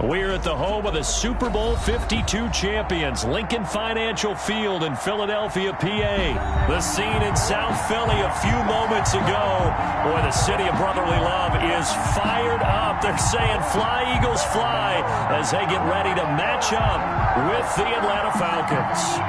We're at the home of the Super Bowl 52 champions, Lincoln Financial Field in Philadelphia, PA. The scene in South Philly a few moments ago. Boy, the city of brotherly love is fired up. They're saying, "Fly, Eagles, fly," as they get ready to match up with the Atlanta Falcons.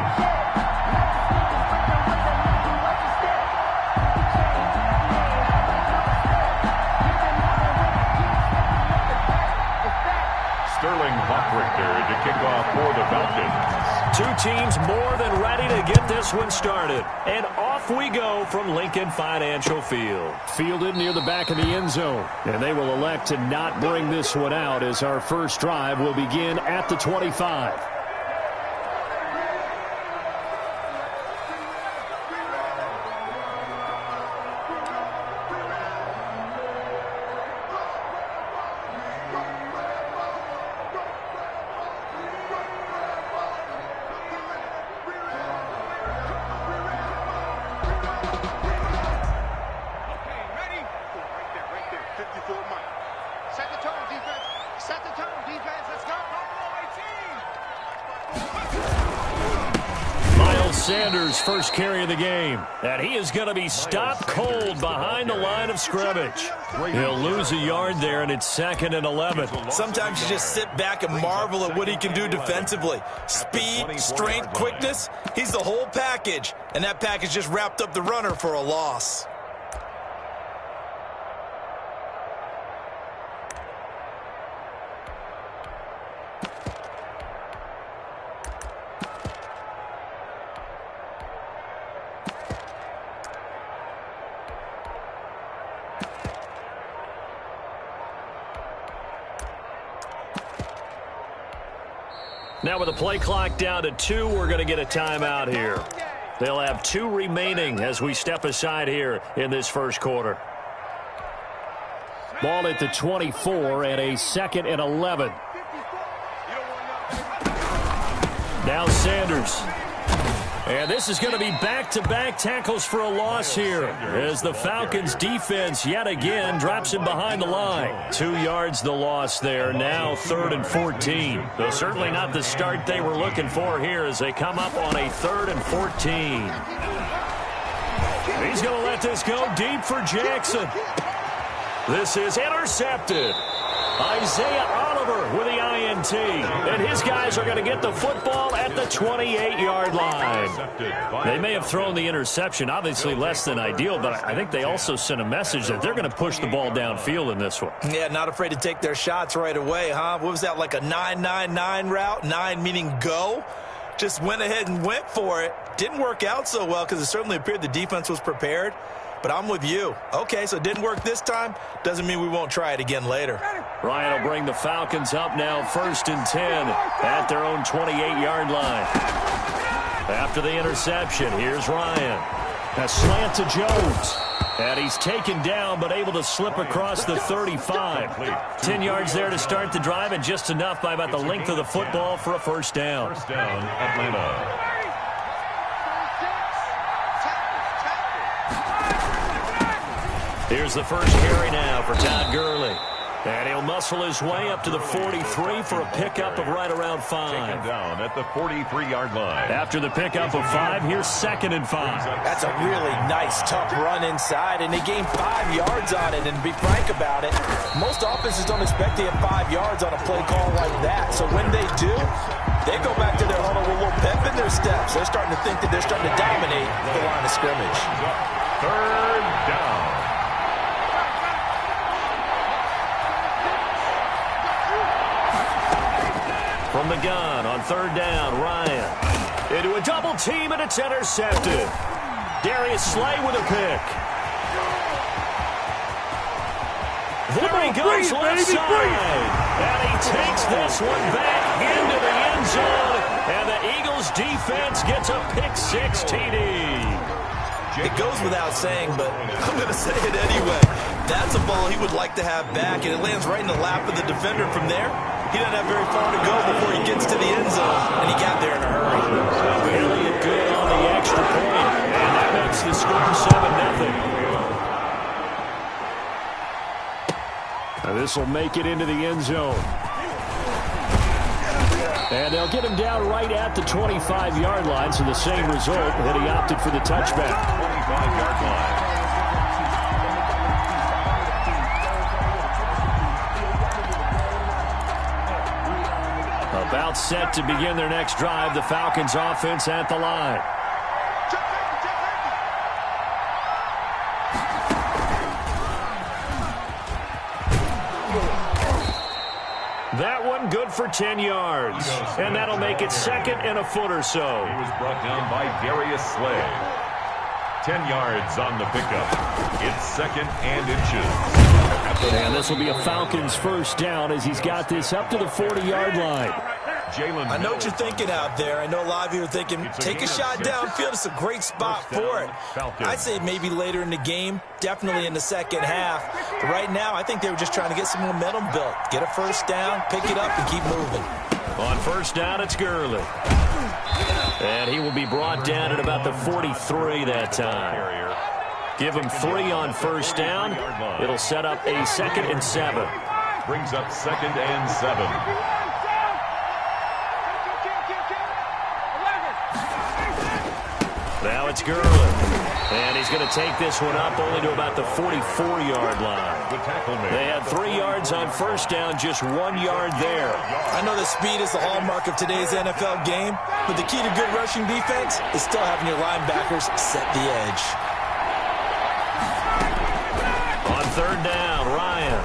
To kick off for the Falcons. Two teams more than ready to get this one started. And off we go from Lincoln Financial Field. Fielded near the back of the end zone. And they will elect to not bring this one out as our first drive will begin at the 25. Sanders' first carry of the game. And he is going to be stopped cold behind the line of scrimmage. He'll lose a yard there, and it's 2nd and 11. Sometimes you just sit back and marvel at what he can do defensively. Speed, strength, quickness, he's the whole package. And that package just wrapped up the runner for a loss. Now with the play clock down to 2, we're going to get a timeout here. They'll have 2 remaining as we step aside here in this first quarter. Ball at the 24 and a 2nd and 11. Now Sanders. And this is going to be back-to-back tackles for a loss here as the Falcons defense yet again drops him behind the line. 2 yards the loss there, now 3rd and 14. Though certainly not the start they were looking for here as they come up on a 3rd and 14. He's going to let this go deep for Jackson. This is intercepted. Isaiah Oliver with the INT. And his guys are going to get the football at the 28-yard line. They may have thrown the interception, obviously less than ideal, but I think they also sent a message that they're going to push the ball downfield in this one. Yeah, not afraid to take their shots right away, huh? What was that, like a 9-9-9 route? 9 meaning go? Just went ahead and went for it. Didn't work out so well because it certainly appeared the defense was prepared. But I'm with you. Okay, so it didn't work this time. Doesn't mean we won't try it again later. Ryan will bring the Falcons up now 1st and 10 at their own 28-yard line. After the interception, here's Ryan. A slant to Jones. And he's taken down but able to slip across the 35. 10 yards there to start the drive and just enough by about the length of the football for a first down. First down, Atlanta. Here's the first carry now for Todd Gurley. And he'll muscle his way up to the 43 for a pickup of right around 5. Taken down at the 43-yard line. After the pickup of 5, here's 2nd and 5. That's a really nice, tough run inside, and they gained 5 yards on it. And to be frank about it, most offenses don't expect to get 5 yards on a play call like that. So when they do, they go back to their huddle with a little pep in their steps. They're starting to think that they're starting to dominate the line of scrimmage. 3rd down. From the gun on 3rd down, Ryan. Into a double team, and it's intercepted. Darius Slay with a pick. There he goes left side. And he takes this one back into the end zone. And the Eagles defense gets a pick-6 TD. It goes without saying, but I'm going to say it anyway. That's a ball he would like to have back, and it lands right in the lap of the defender from there. He doesn't have very far to go before he gets to the end zone, and he got there in a hurry. Elliott good on the extra point, and that makes the score 7-0. This will make it into the end zone. And they'll get him down right at the 25-yard line, so the same result that he opted for the touchback. 25-yard line. About set to begin their next drive, the Falcons offense at the line. That one good for 10 yards. And that'll make it second and a foot or so. He was brought down by Darius Slay. 10 yards on the pickup. It's second and inches. And this will be a Falcons first down as he's got this up to the 40-yard line. I know what you're thinking out there. I know a lot of you are thinking, take a shot downfield. It's a great spot for it. I'd say maybe later in the game, definitely in the second half. But right now, I think they were just trying to get some momentum built. Get a first down, pick it up, and keep moving. On first down, it's Gurley. And he will be brought down at about the 43 that time. Give him 3 on first down. It'll set up a 2nd and 7. Brings up 2nd and 7. Now it's Gurley. And he's going to take this one up only to about the 44-yard line. They had 3 yards on first down, just 1 yard there. I know that speed is the hallmark of today's NFL game, but the key to good rushing defense is still having your linebackers set the edge. On third down, Ryan.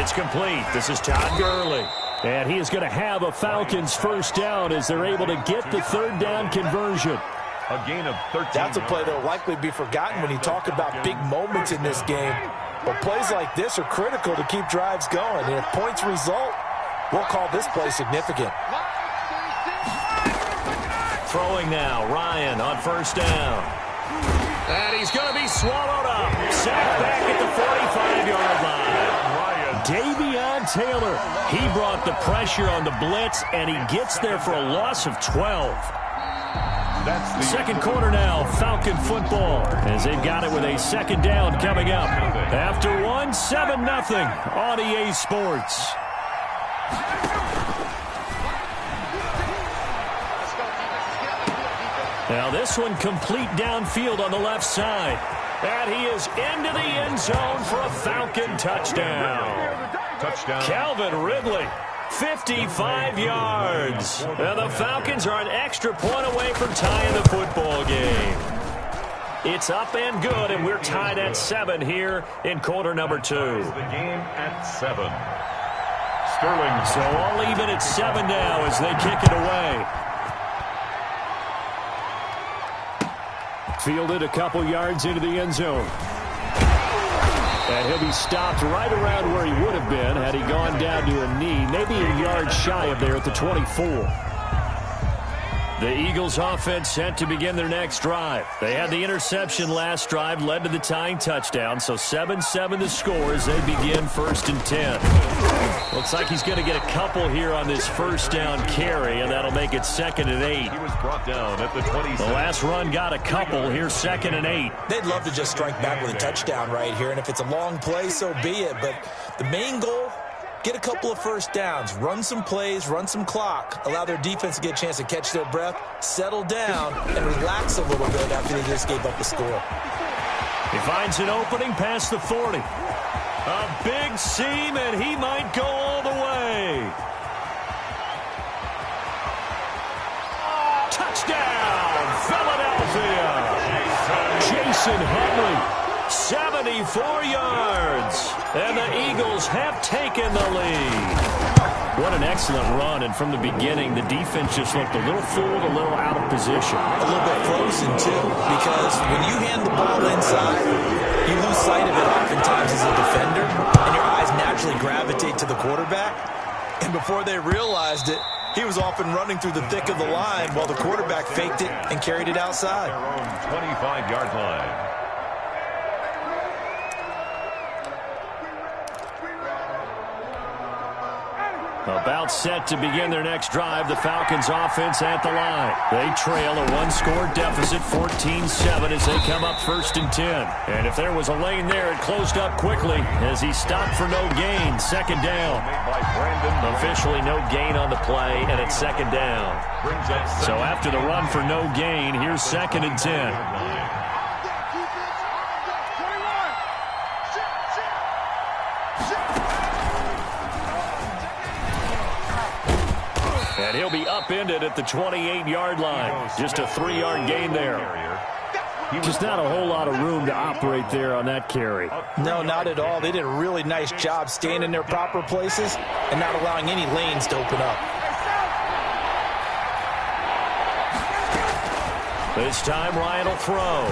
It's complete. This is Todd Gurley. And he is going to have a Falcons first down as they're able to get the third down conversion. A gain of 13. That's a play that will likely be forgotten when you talk about big moments in this game. But plays like this are critical to keep drives going. And if points result, we'll call this play significant. Throwing now, Ryan on first down. And he's going to be swallowed up. Sacked back at the 45-yard line. Davion Taylor, he brought the pressure on the blitz, and he gets there for a loss of 12. That's the second quarter now, Falcon football, as they've got it with a second down coming up. After 7-0 on EA Sports. Now this one complete downfield on the left side. And he is into the end zone for a Falcon touchdown. Calvin Ridley, 55 yards. And the Falcons are an extra point away from tying the football game. It's up and good, and we're tied at 7 here in quarter number 2. The game at 7. Sterling. So all even at 7 now as they kick it away. Fielded a couple yards into the end zone. And he'll be stopped right around where he would have been had he gone down to a knee, maybe a yard shy of there at the 24. The Eagles offense set to begin their next drive. They had the interception last drive, led to the tying touchdown, so 7-7 the score as they begin 1st and 10. Looks like he's going to get a couple here on this first down carry, and that'll make it 2nd and 8. He was brought down at the 20. The last run got a couple. Here's 2nd and 8. They'd love to just strike back with a touchdown right here, and if it's a long play, so be it. But the main goal, get a couple of first downs, run some plays, run some clock, allow their defense to get a chance to catch their breath, settle down, and relax a little bit after they just gave up the score. He finds an opening past the 40. A big seam, and he might go all the way. Touchdown, Philadelphia. Jason Huntley, 74 yards. And the Eagles have taken the lead. What an excellent run, and from the beginning, the defense just looked a little fooled, a little out of position. A little bit frozen, too, because when you hand the ball inside, you lose sight of it oftentimes as a defender, and your eyes naturally gravitate to the quarterback. And before they realized it, he was off and running through the thick of the line while the quarterback faked it and carried it outside. Their own 25-yard line. About set to begin their next drive, the Falcons offense at the line. They trail a one-score deficit, 14-7, as they come up 1st and 10. And if there was a lane there, it closed up quickly as he stopped for no gain. 2nd down. Officially no gain on the play, and it's 2nd down. So after the run for no gain, here's 2nd and 10. And he'll be upended at the 28-yard line. Just a 3-yard gain there. Just not a whole lot of room to operate there on that carry. No, not at all. They did a really nice job staying in their proper places and not allowing any lanes to open up. This time Ryan will throw.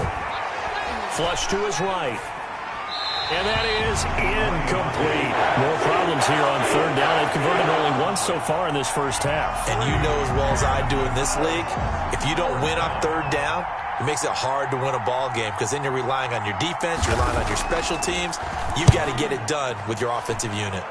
Flush to his right. And that is incomplete. More problems here on 3rd down. They've converted only once so far in this first half. And you know as well as I do in this league, if you don't win on 3rd down, it makes it hard to win a ball game because then you're relying on your defense, you're relying on your special teams. You've got to get it done with your offensive unit.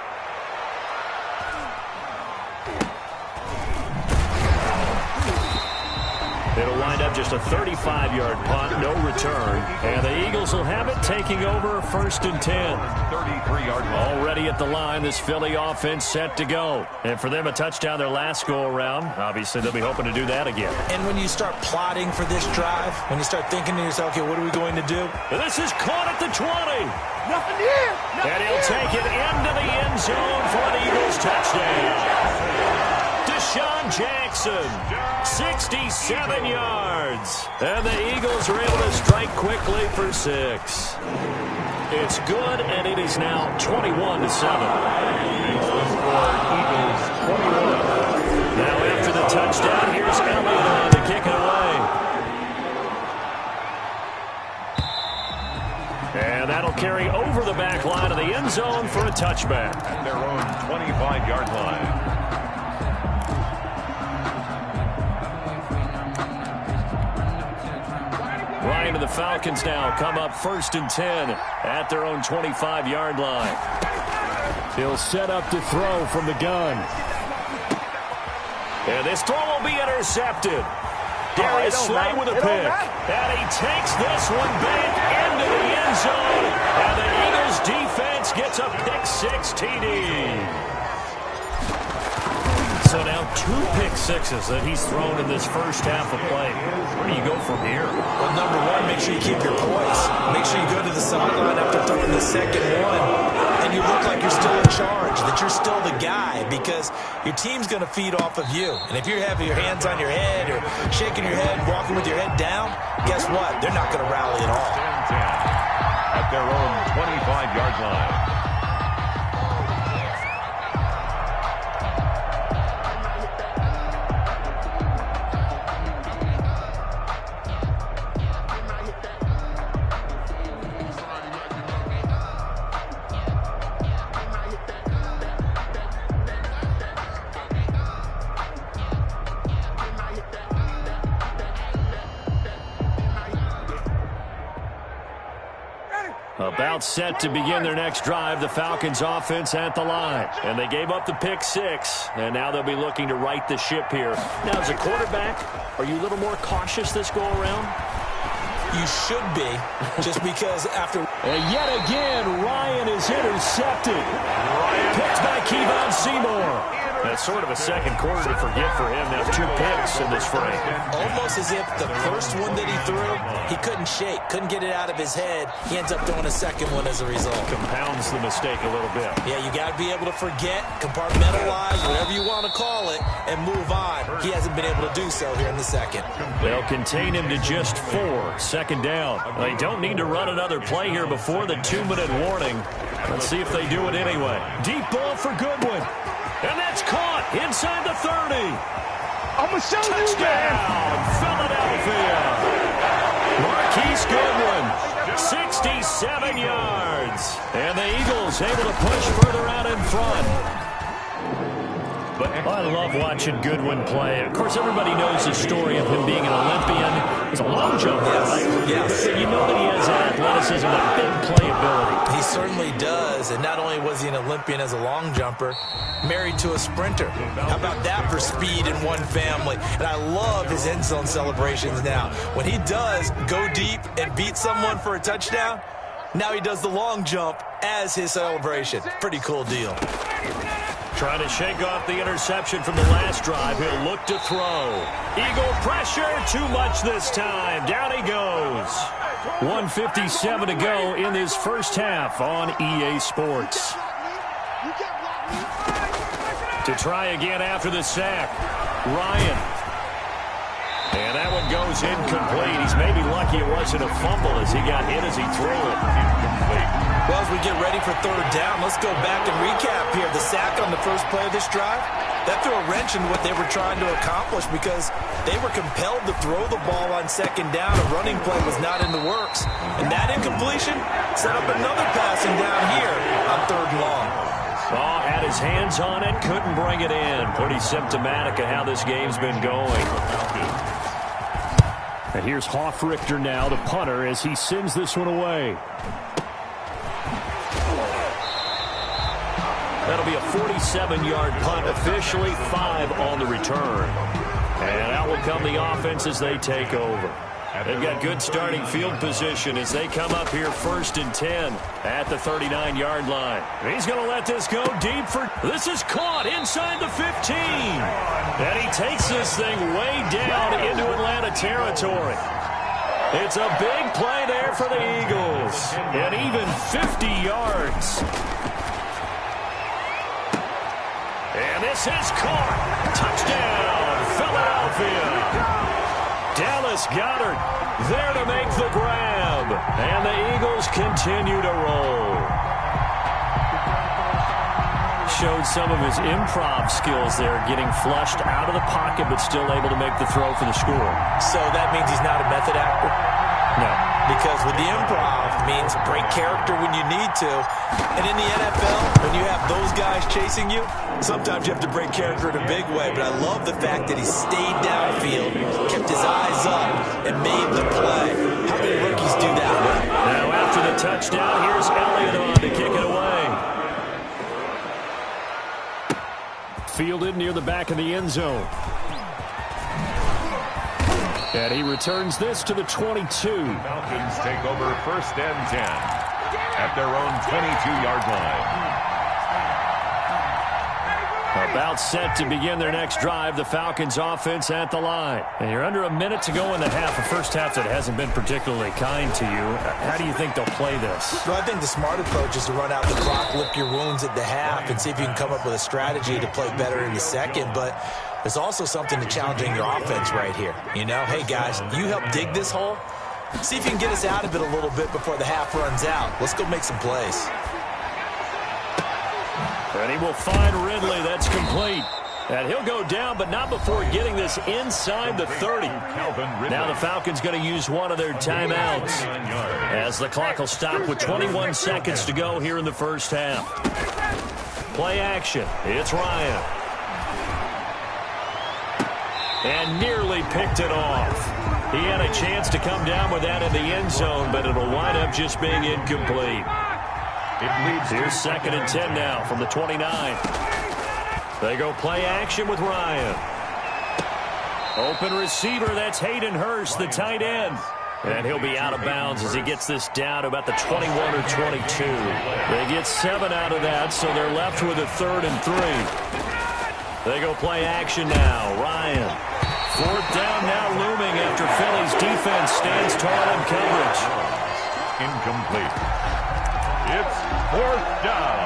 It'll wind up just a 35-yard punt, no return. And the Eagles will have it, taking over 1st and 10. 33-yard line. Already at the line, this Philly offense set to go. And for them, a touchdown their last go-around. Obviously, they'll be hoping to do that again. And when you start plotting for this drive, when you start thinking to yourself, okay, what are we going to do? This is caught at the 20. Nothing here. And he'll take it into the end zone for an Eagles touchdown. Deshaun Jackson, 67 yards. And the Eagles are able to strike quickly for 6. It's good, and it is now 21-7. Eagles 21. Now after the touchdown, here's Elliott to kick it away. And that'll carry over the back line of the end zone for a touchback. At their own 25-yard line. Ryan and the Falcons now come up 1st and 10 at their own 25-yard line. He'll set up to throw from the gun. And this throw will be intercepted. Darius Slay with a pick. And he takes this one back into the end zone. And the Eagles defense gets a pick-6 TD. So now 2 pick-6s that he's thrown in this first half of play. Where do you go from here? Well, number one, make sure you keep your poise. Make sure you go to the sideline after throwing the second one, and you look like you're still in charge, that you're still the guy, because your team's going to feed off of you. And if you're having your hands on your head or shaking your head, walking with your head down, guess what? They're not going to rally at all. 10-10 at their own 25-yard line. About set to begin their next drive, the Falcons offense at the line. And they gave up the pick-6, and now they'll be looking to right the ship here. Now, as a quarterback, are you a little more cautious this go-around? You should be, just because after... And yet again, Ryan is intercepted. Picked by Kevon Seymour. That's sort of a second quarter to forget for him. Now 2 picks in this frame. Almost as if the first one that he threw, he couldn't shake, couldn't get it out of his head. He ends up throwing a second one as a result. Compounds the mistake a little bit. Yeah, you got to be able to forget, compartmentalize, whatever you want to call it, and move on. He hasn't been able to do so here in the second. They'll contain him to just 4. 2nd down. They don't need to run another play here before the 2-minute warning. Let's see if they do it anyway. Deep ball for Goodwin. And that's caught inside the 30. I'm going to show you, Touchdown, Philadelphia. Marquise Goodwin, 67 yards. And the Eagles able to push further out in front. But I love watching Goodwin play. Of course, everybody knows the story of him being an Olympian. He's a long jumper, right? Yes. But you know that he has athleticism and big playability. He certainly does. And not only was he an Olympian as a long jumper, married to a sprinter. How about that for speed in one family? And I love his end zone celebrations now. When he does go deep and beat someone for a touchdown, now he does the long jump as his celebration. Pretty cool deal. Trying to shake off the interception from the last drive. He'll look to throw. Eagle pressure, too much this time. Down he goes. 1:57 to go in this first half on EA Sports. To try again after the sack, Ryan. And that one goes incomplete. He's maybe lucky it wasn't a fumble as he got hit as he threw it. Incomplete. Well, as we get ready for third down, let's go back and recap here. The sack on the first play of this drive, that threw a wrench in what they were trying to accomplish because they were compelled to throw the ball on second down. A running play was not in the works. And that incompletion set up another passing down here on third and long. Oh, had his hands on it, couldn't bring it in. Pretty symptomatic of how this game's been going. And here's Hoffrichter now, the punter, as he sends this one away. That'll be a 47-yard punt, officially 5 on the return. And out will come the offense as they take over. They've got good starting field position as they come up here 1st and 10 at the 39-yard line. He's going to let this go deep for... This is caught inside the 15. And he takes this thing way down into Atlanta territory. It's a big play there for the Eagles. And even 50 yards. And this is caught. Touchdown, Philadelphia. Dallas Goedert there to make the grab. And the Eagles continue to roll. Showed some of his improv skills there, getting flushed out of the pocket but still able to make the throw for the score. So that means he's not a method actor? No. Because with the improv means break character when you need to. And in the NFL, when you have those guys chasing you, sometimes you have to break character in a big way. But I love the fact that he stayed downfield, kept his eyes up, and made the play. How many rookies do that? Now after the touchdown, here's Elliott on to kick it away. Fielded near the back of the end zone. And he returns this to the 22. Falcons take over 1st and 10 at their own 22-yard line. About set to begin their next drive, the Falcons offense at the line. And you're under a minute to go in the half, a first half that hasn't been particularly kind to you. How do you think they'll play this? Well, I think the smart approach is to run out the clock, lick your wounds at the half, and see if you can come up with a strategy to play better in the second. But there's also something to challenging your offense right here. You know, hey, guys, you help dig this hole. See if you can get us out of it a little bit before the half runs out. Let's go make some plays. And he will find Ridley. That's complete. And he'll go down, but not before getting this inside the 30. Now the Falcons going to use one of their timeouts as the clock will stop with 21 seconds to go here in the first half. Play action. It's Ryan. And nearly picked it off. He had a chance to come down with that in the end zone, but it'll wind up just being incomplete. Here's 2nd and 10 now from the 29. They go play action with Ryan. Open receiver, that's Hayden Hurst, the tight end. And he'll be out of bounds as he gets this down to about the 21 or 22. They get 7 out of that, so they're left with a 3rd and 3. They go play action now. Ryan. 4th down now looming after Philly's defense stands tall in coverage. Incomplete. It's 4th down.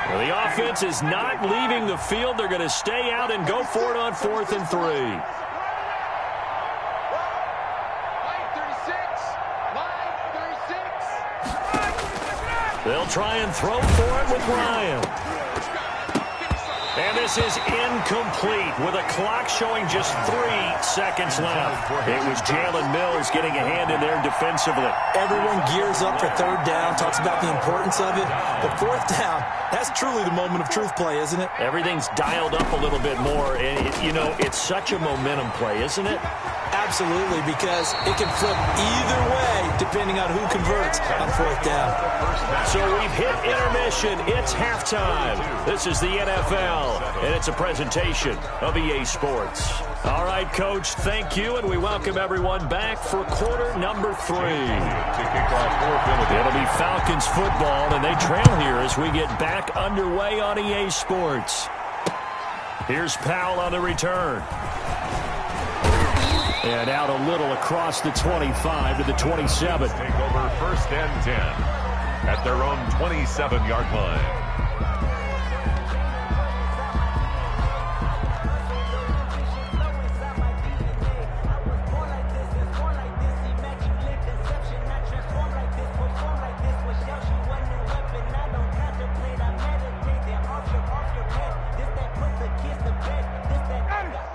Well, the offense is not leaving the field. They're going to stay out and go for it on 4th and 3. They'll try and throw for it with Ryan. And this is incomplete with a clock showing just 3 seconds left. It was Jalen Mills getting a hand in there defensively. Everyone gears up for 3rd down, talks about the importance of it. But 4th down, that's truly the moment of truth play, isn't it? Everything's dialed up a little bit more. And, you know, it's such a momentum play, isn't it? Absolutely, because it can flip either way depending on who converts on 4th down. So we've hit intermission. It's halftime. This is the NFL, and it's a presentation of EA Sports. All right, Coach, thank you, and we welcome everyone back for quarter number 3. It'll be Falcons football, and they trail here as we get back underway on EA Sports. Here's Powell on the return. And out a little across the 25 to the 27. Take over 1st and 10 at their own 27-yard line.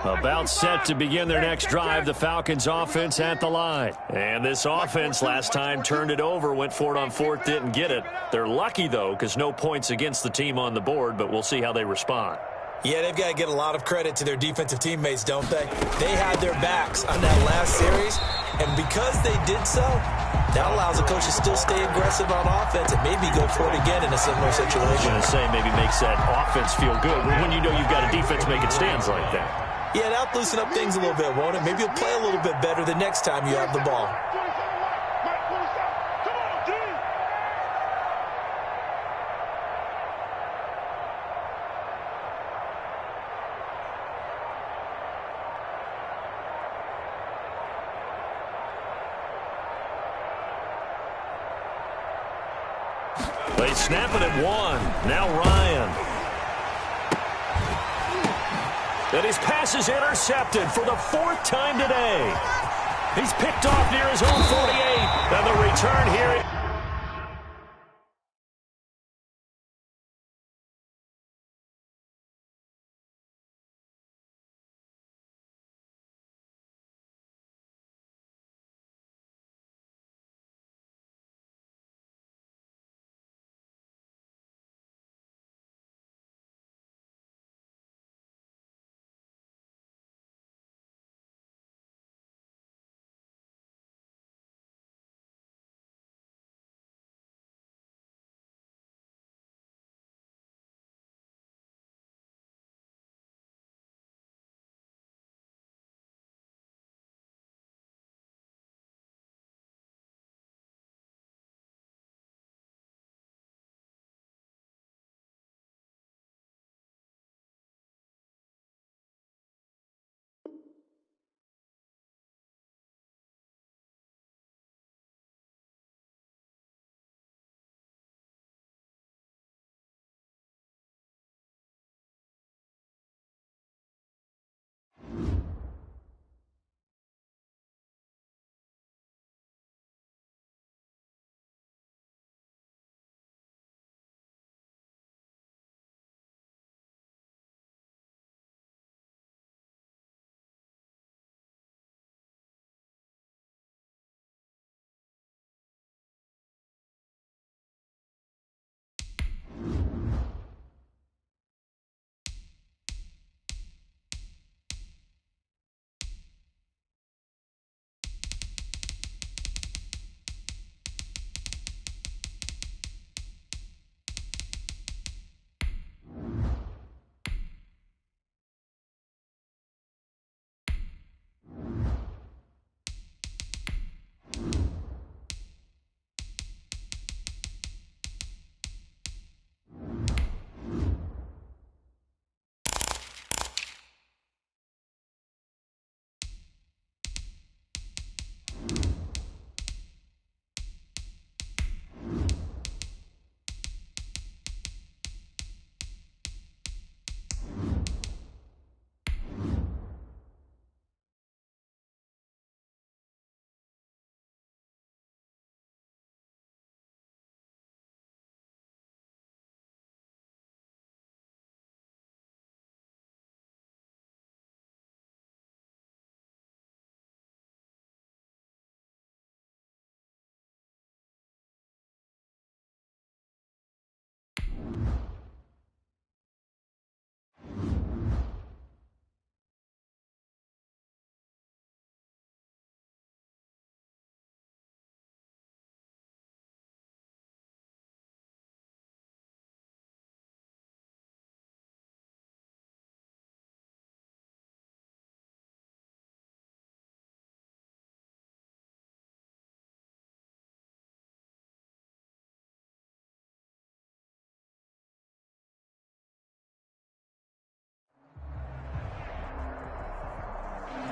About set to begin their next drive, the Falcons offense at the line. And this offense last time turned it over, went for it on 4th, didn't get it. They're lucky, though, because no points against the team on the board, but we'll see how they respond. Yeah, they've got to get a lot of credit to their defensive teammates, don't they? They had their backs on that last series, and because they did so, that allows the coach to still stay aggressive on offense and maybe go for it again in a similar situation. I was going to say maybe makes that offense feel good when you know you've got a defense making stands like that. Yeah, that'll loosen up things a little bit, won't it? Maybe you'll play a little bit better the next time you have the ball. They snap it at 1. Now Ryan. And his pass is intercepted for the 4th time today. He's picked off near his own 48. And the return here.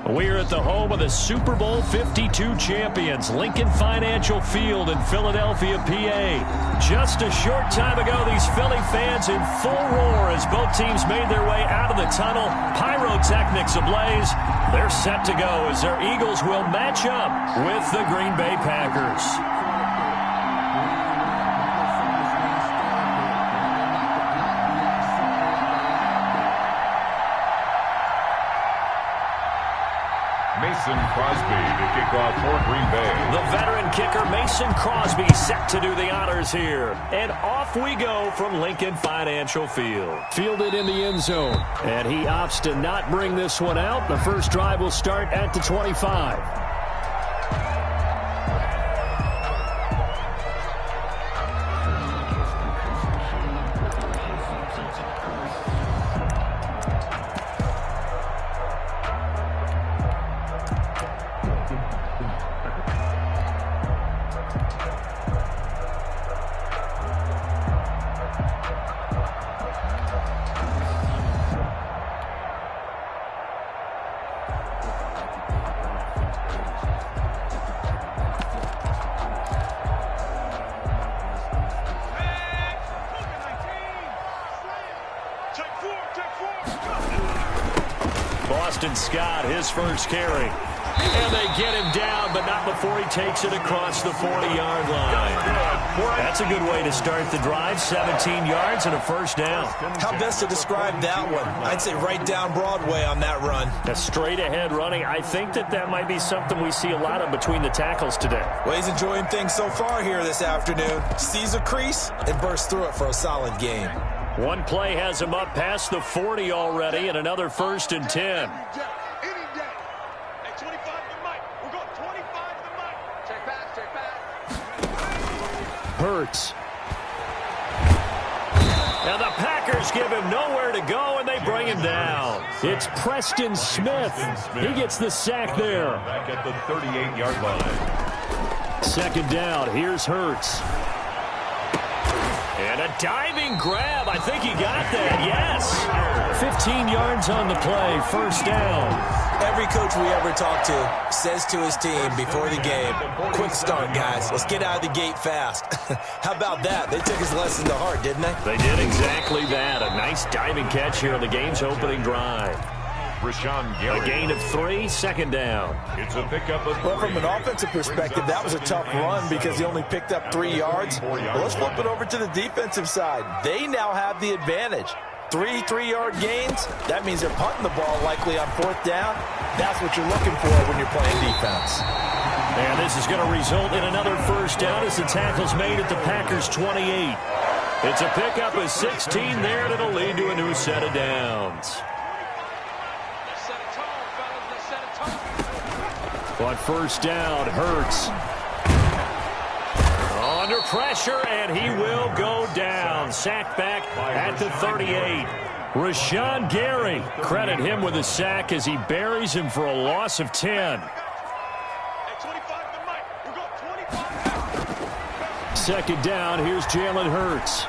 We're at the home of the Super Bowl 52 champions, Lincoln Financial Field in Philadelphia, PA. Just a short time ago, these Philly fans in full roar as both teams made their way out of the tunnel. Pyrotechnics ablaze. They're set to go as their Eagles will match up with the Green Bay Packers. Mason Crosby to kick off for Green Bay. The veteran kicker Mason Crosby set to do the honors here. And off we go from Lincoln Financial Field. Fielded in the end zone. And he opts to not bring this one out. The first drive will start at the 25. Boston Scott, his first carry. And they get him down, but not before he takes it across the 40-yard line. That's a good way to start the drive. 17 yards and a first down. How best to describe that one? I'd say right down Broadway on that run. A straight-ahead running. I think that might be something we see a lot of between the tackles today. Well, he's enjoying things so far here this afternoon. Sees a crease and bursts through it for a solid game. One play has him up past the 40 already, and another 1st and 10. Hurts. Now the Packers give him nowhere to go, and they bring him down. It's Preston Smith. He gets the sack there. Back at the 38-yard line. Second down. Here's Hurts. And a diving grab. I think he got that. Yes. 15 yards on the play. First down. Every coach we ever talk to says to his team before the game, quick start, guys. Let's get out of the gate fast. How about that? They took his lesson to heart, didn't they? They did exactly that. A nice diving catch here on the game's opening drive. A gain of 3, second down. It's a pickup of 3. Well, from an offensive perspective, that was a tough run because he only picked up 3 yards. Well, let's flip it over to the defensive side. They now have the advantage. 3 3-yard gains, that means they're punting the ball likely on 4th down. That's what you're looking for when you're playing defense. And this is going to result in another first down as the tackle's made at the Packers' 28. It's a pickup of 16 there, and it'll lead to a new set of downs. On first down, Hurts. Under pressure, and he will go down. Sacked back at the 38. Rashawn Gary, credit him with a sack as he buries him for a loss of 10. Second down, here's Jalen Hurts.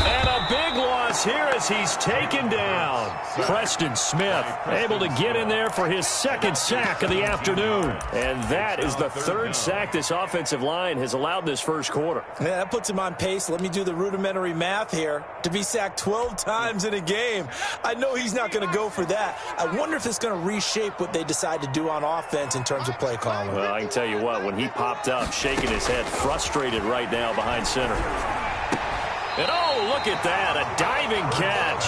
And a big loss here as he's taken down. Preston Smith able to get in there for his second sack of the afternoon. And that is the 3rd sack this offensive line has allowed this first quarter. Yeah, that puts him on pace. Let me do the rudimentary math here. To be sacked 12 times in a game, I know he's not going to go for that. I wonder if it's going to reshape what they decide to do on offense in terms of play calling. Well, I can tell you what, when he popped up, shaking his head, frustrated right now behind center. And oh, look at that, a diving catch.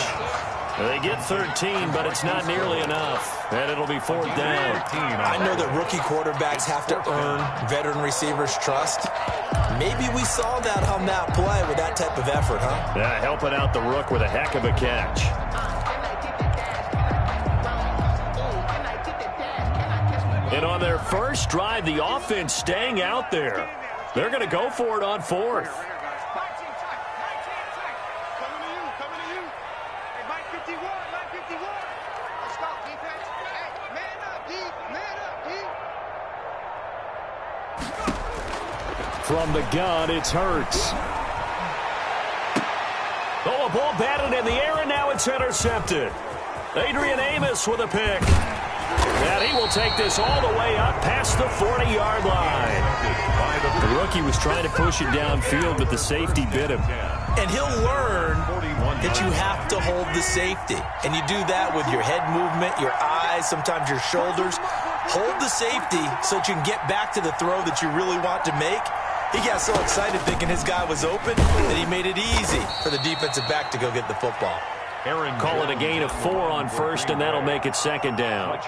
They get 13, but it's not nearly enough. And it'll be 4th down. I know that rookie quarterbacks have to earn veteran receivers' trust. Maybe we saw that on that play with that type of effort, huh? Yeah, helping out the rook with a heck of a catch. And on their first drive, the offense staying out there. They're going to go for it on 4th. From the gun, it's Hurts. Oh, a ball batted in the air, and now it's intercepted. Adrian Amos with a pick. And he will take this all the way up past the 40-yard line. The rookie was trying to push it downfield, but the safety bit him. And he'll learn that you have to hold the safety. And you do that with your head movement, your eyes, sometimes your shoulders. Hold the safety so that you can get back to the throw that you really want to make. He got so excited thinking his guy was open that he made it easy for the defensive back to go get the football. Call it a gain of 4 on first, and that'll make it second down.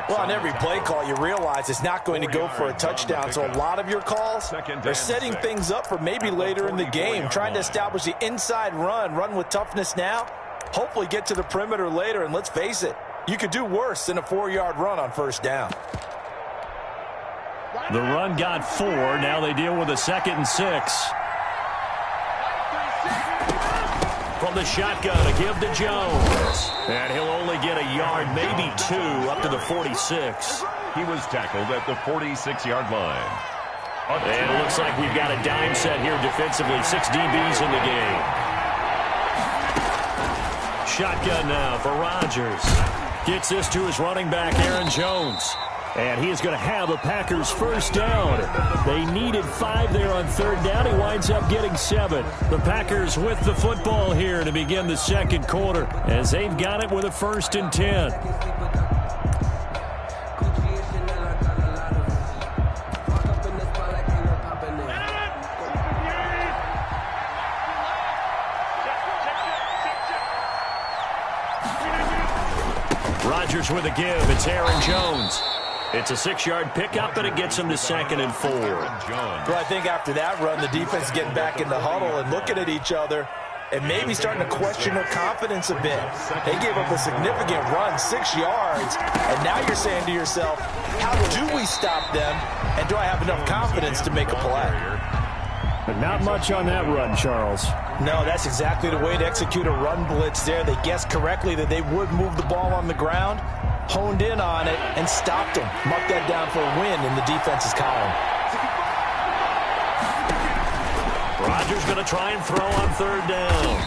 Well, on every play call, you realize it's not going to go for a touchdown. So a lot of your calls are setting things up for maybe later in the game, trying to establish the inside run with toughness now, hopefully get to the perimeter later. And let's face it, you could do worse than a 4-yard run on first down. The run got 4. Now they deal with a 2nd and 6. From the shotgun, a give to Jones. And he'll only get a yard, maybe 2, up to the 46. He was tackled at the 46-yard line. And it looks like we've got a dime set here defensively. 6 DBs in the game. Shotgun now for Rodgers. Gets this to his running back, Aaron Jones. And he is going to have a Packers first down. They needed 5 there on third down. He winds up getting 7. The Packers with the football here to begin the second quarter as they've got it with a 1st and 10. Rodgers with a give. It's Aaron Jones. It's a 6-yard pickup, and it gets him to 2nd and 4. Well, I think after that run, the defense is getting back in the huddle and looking at each other and maybe starting to question their confidence a bit. They gave up a significant run, 6 yards, and now you're saying to yourself, how do we stop them, and do I have enough confidence to make a play? But not much on that run, Charles. No, that's exactly the way to execute a run blitz there. They guessed correctly that they would move the ball on the ground, honed in on it, and stopped them. Mark that down for a win in the defense's column. Rodgers going to try and throw on third down.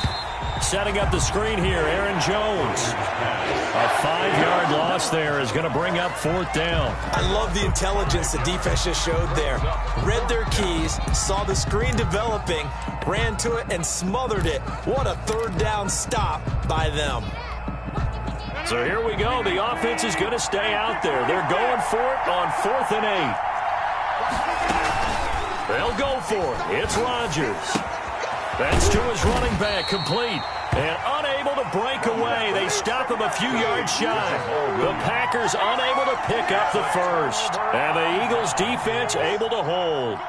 Setting up the screen here, Aaron Jones. A 5-yard loss there is going to bring up 4th down. I love the intelligence the defense just showed there. Read their keys, saw the screen developing, ran to it, and smothered it. What a third down stop by them. So here we go. The offense is going to stay out there. They're going for it on 4th and 8. They'll go for it. It's Rodgers. That's to his running back, complete. And unable to break away. They stop him a few yards shy. The Packers unable to pick up the first. And the Eagles defense able to hold.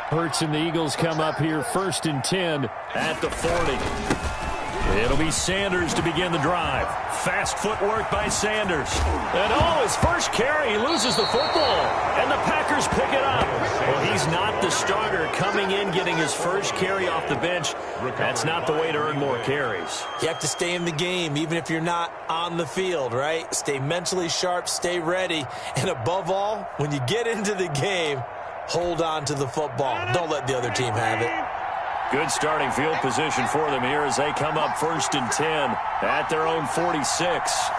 Hurts and the Eagles come up here 1st and 10 at the 40. It'll be Sanders to begin the drive. Fast footwork by Sanders. And his first carry, he loses the football. And the Packers pick it up. Well, he's not the starter coming in, getting his first carry off the bench. That's not the way to earn more carries. You have to stay in the game, even if you're not on the field, right? Stay mentally sharp, stay ready. And above all, when you get into the game, hold on to the football. Don't let the other team have it. Good starting field position for them here as they come up 1st and 10 at their own 46.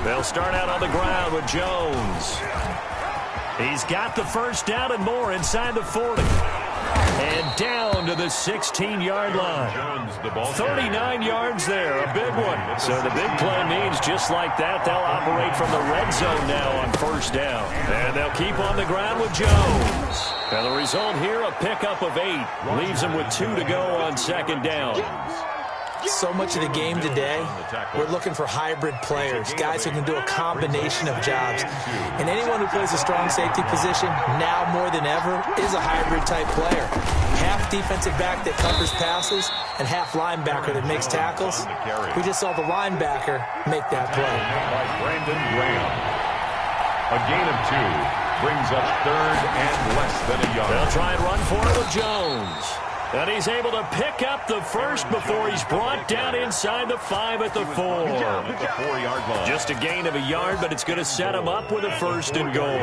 They'll start out on the ground with Jones. He's got the first down and more inside the 40. And down to the 16-yard line. 39 yards there, a big one. So the big play means just like that, they'll operate from the red zone now on first down. And they'll keep on the ground with Jones. And the result here, a pickup of 8. Leaves them with 2 to go on 2nd down. So much of the game today, we're looking for hybrid players, guys who can do a combination of jobs. And anyone who plays a strong safety position, now more than ever, is a hybrid-type player. Half defensive back that covers passes and half linebacker that makes tackles. We just saw the linebacker make that play. By Brandon Graham. A gain of 2 brings up 3rd and less than a yard. They'll try and run for it with Jones. And he's able to pick up the first before he's brought down inside the 5 at the 4. At the 4-yard line. Just a gain of a yard, but it's going to set him up with a 1st and goal.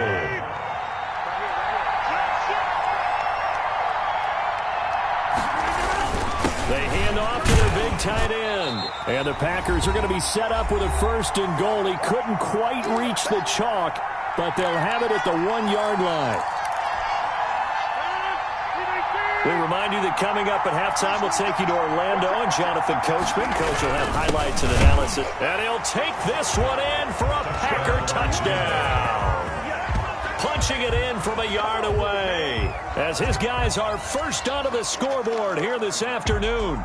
They hand off to their big big tight end. And the Packers are going to be set up with a 1st and goal. He couldn't quite reach the chalk, but they'll have it at the 1-yard line. We remind you that coming up at halftime, we'll take you to Orlando and Jonathan Coachman. Coach will have highlights and analysis. And he'll take this one in for a Packer touchdown. Punching it in from a yard away as his guys are first onto the scoreboard here this afternoon.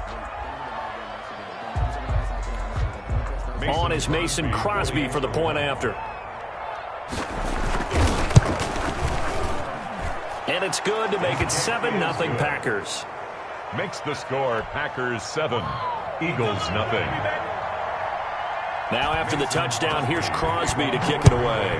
On is Mason Crosby for the point after. And it's good to make it 7-0 Packers. Makes the score Packers 7, Eagles nothing. Now after the touchdown, here's Crosby to kick it away.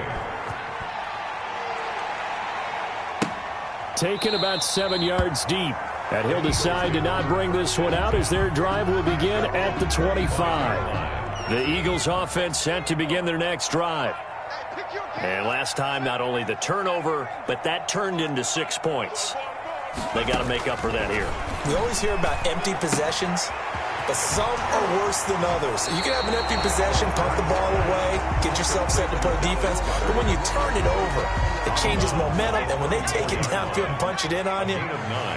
Taken about 7 yards deep. And he'll decide to not bring this one out as their drive will begin at the 25. The Eagles offense set to begin their next drive. And last time, not only the turnover, but that turned into 6 points. They got to make up for that here. We always hear about empty possessions, but some are worse than others. You can have an empty possession, punt the ball away, get yourself set to play defense, but when you turn it over, it changes momentum, and when they take it downfield and punch it in on you,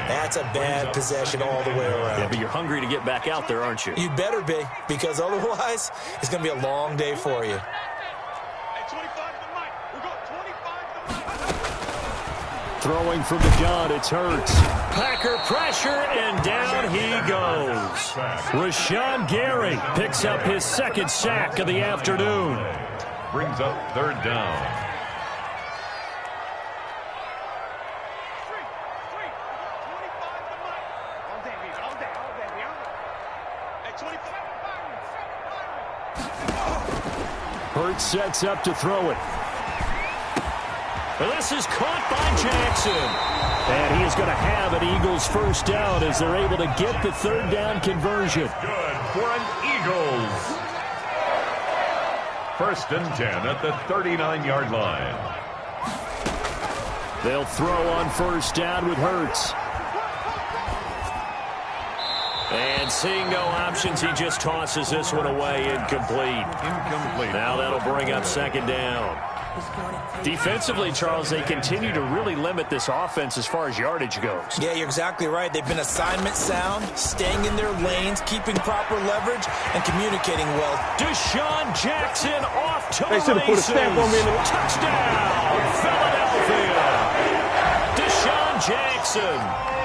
that's a bad possession all the way around. Yeah, but you're hungry to get back out there, aren't you? You'd better be, because otherwise, it's going to be a long day for you. Throwing from the gun, it's Hurts. Packer pressure, and down he goes. Rashawn Gary picks up his 2nd sack of the afternoon. Brings up 3rd down. Hurts sets up to throw it. This is caught by Jackson. And he is going to have an Eagles 1st down as they're able to get the 3rd down conversion. Good for an Eagles. 1st and 10 at the 39-yard line. They'll throw on 1st down with Hurts. And seeing no options, he just tosses this one away, incomplete. Now that'll bring up 2nd down. Defensively, Charles, they continue to really limit this offense as far as yardage goes. Yeah, you're exactly right. They've been assignment sound, staying in their lanes, keeping proper leverage, and communicating well. Deshaun Jackson off to the should have put a stamp on me in the touchdown, Philadelphia. Deshaun Jackson,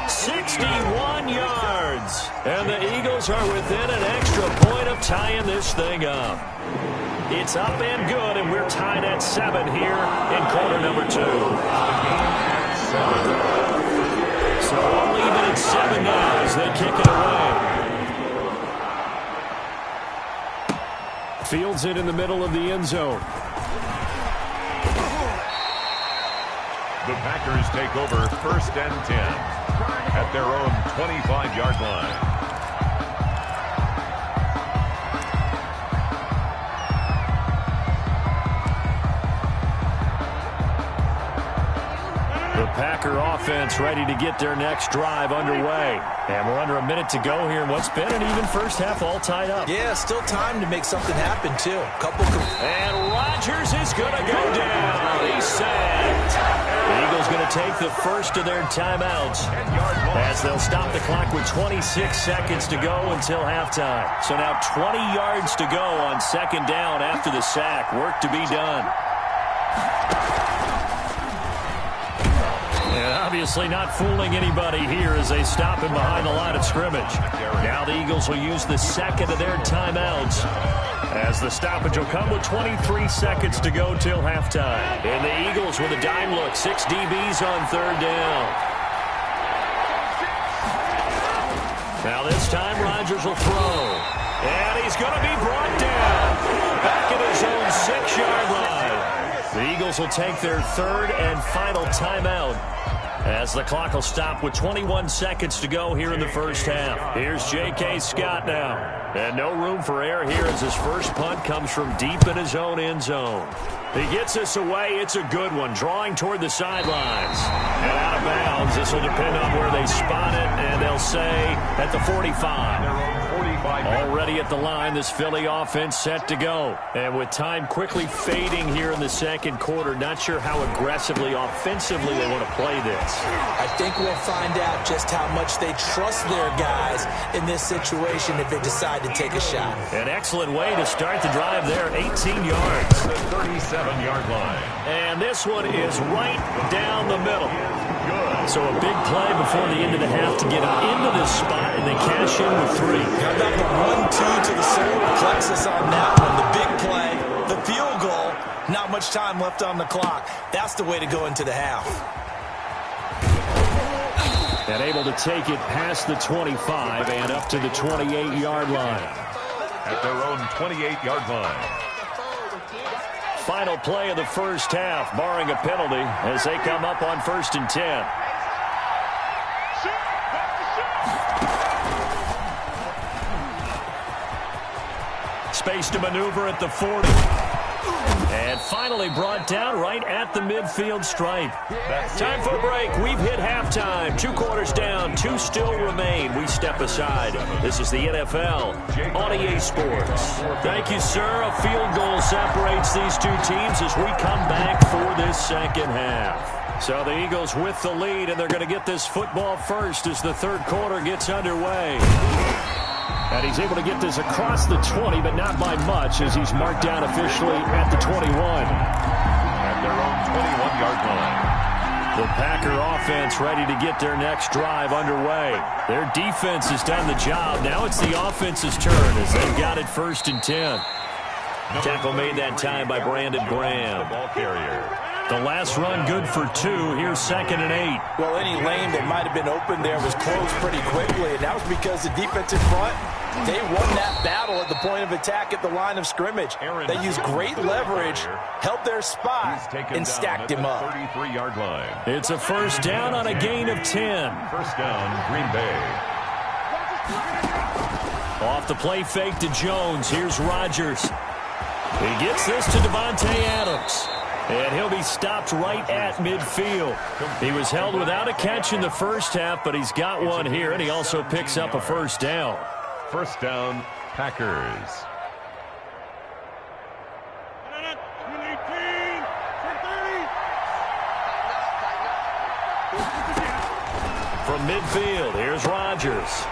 61 yards. And the Eagles are within an extra point of tying this thing up. It's up and good, and we're tied at 7 here in quarter number 2. So we'll leave it at 7 now as they kick it away. Fields it in the middle of the end zone. The Packers take over 1st and 10 at their own 25-yard line. Packer offense ready to get their next drive underway. And we're under a minute to go here in what's been an even first half all tied up. Yeah, still time to make something happen, too. And Rodgers is going to go down. He's sacked. The Eagles going to take the first of their timeouts as they'll stop the clock with 26 seconds to go until halftime. So now 20 yards to go on 2nd down after the sack. Work to be done. And obviously not fooling anybody here as they stop him behind the line of scrimmage. Now the Eagles will use the 2nd of their timeouts as the stoppage will come with 23 seconds to go till halftime. And the Eagles with a dime look, 6 DBs on 3rd down. Now this time Rodgers will throw. And he's going to be brought down back at his own 6-yard line. The Eagles will take their 3rd and final timeout as the clock will stop with 21 seconds to go here in the first half. Here's J.K. Scott now. And no room for error here as his first punt comes from deep in his own end zone. He gets this away. It's a good one, drawing toward the sidelines. And out of bounds. downs. This will depend on where they spot it, and they'll say at the 45. Already at the line, this Philly offense set to go. And with time quickly fading here in the second quarter, not sure how aggressively, offensively they want to play this. I think we'll find out just how much they trust their guys in this situation if they decide to take a shot. An excellent way to start the drive there, 18 yards. The 37-yard line. And this one is right down the middle. So a big play before the end of the half to get them into this spot, and they cash in with 3. How about the 1-2 to the solar plexus on that one? The big play, the field goal, not much time left on the clock. That's the way to go into the half. And able to take it past the 25 and up to the 28-yard line. At their own 28-yard line. Final play of the first half, barring a penalty, as they come up on 1st and 10. Space to maneuver at the 40. And finally brought down right at the midfield stripe. Time for a break. We've hit halftime. 2 quarters down. 2 still remain. We step aside. This is the NFL on EA Sports. Thank you, sir. A field goal separates these 2 teams as we come back for this second half. So the Eagles with the lead, and they're going to get this football first as the third quarter gets underway. And he's able to get this across the 20, but not by much, as he's marked down officially at the 21. At their own 21-yard line. The Packer offense ready to get their next drive underway. Their defense has done the job. Now it's the offense's turn as they've got it 1st and 10. Tackle made that time by Brandon Graham. The ball carrier. The last run good for 2. Here's 2nd and 8. Well, any lane that might have been open there was closed pretty quickly, and that was because the defensive front, they won that battle at the point of attack at the line of scrimmage. They used great leverage, held their spot, and stacked him up. 33-yard line. It's a first down on a gain of 10. First down, Green Bay. Off the play fake to Jones. Here's Rodgers. He gets this to Devontae Adams. And he'll be stopped right at midfield. He was held without a catch in the first half, but he's got one here, and he also picks up a first down. First down, Packers. From midfield, here's Rodgers.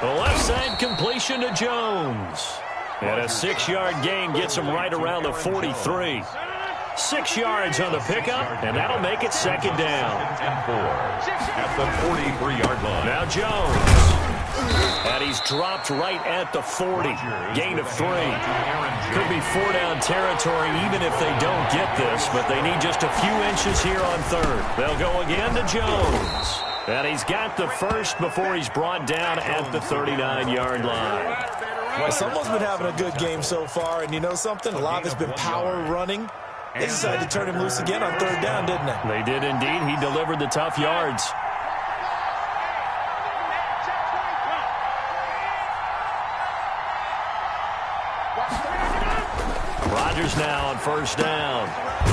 The left side completion to Jones. And a 6-yard gain gets him right around the 43. 6 yards on the pickup, and that'll make it 2nd down. And 4 at the 43-yard line. Now Jones. And he's dropped right at the 40. Gain of 3. Could be 4-down territory even if they don't get this, but they need just a few inches here on 3rd. They'll go again to Jones. And he's got the first before he's brought down at the 39-yard line. Well, someone's been having a good game so far, and you know something? A lot of it's been power running. They decided to turn him loose again on 3rd down, didn't they? They did indeed. He delivered the tough yards. Rodgers now on 1st down.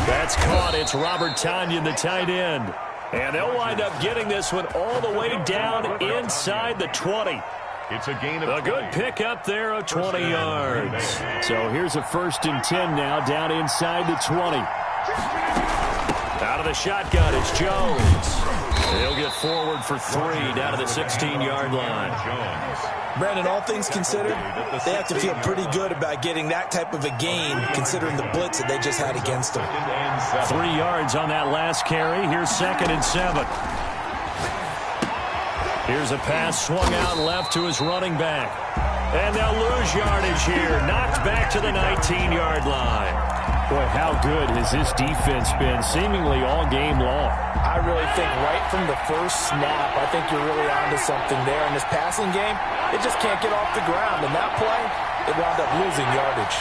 That's caught. It's Robert Tonyan, the tight end. And they'll wind up getting this one all the way down inside the 20. It's a gain of a good pickup there of 20 yards. So here's a 1st and 10 now down inside the 20. Out of the shotgun, it's Jones. He'll get forward for 3 down to the 16-yard line. Brandon, all things considered, they have to feel pretty good about getting that type of a gain considering the blitz that they just had against them. 3 yards on that last carry. Here's 2nd and 7. Here's a pass swung out left to his running back. And they'll lose yardage here. Knocked back to the 19-yard line. Boy, how good has this defense been seemingly all game long? I really think right from the first snap, I think you're really onto something there. In this passing game, it just can't get off the ground. And that play, it wound up losing yardage.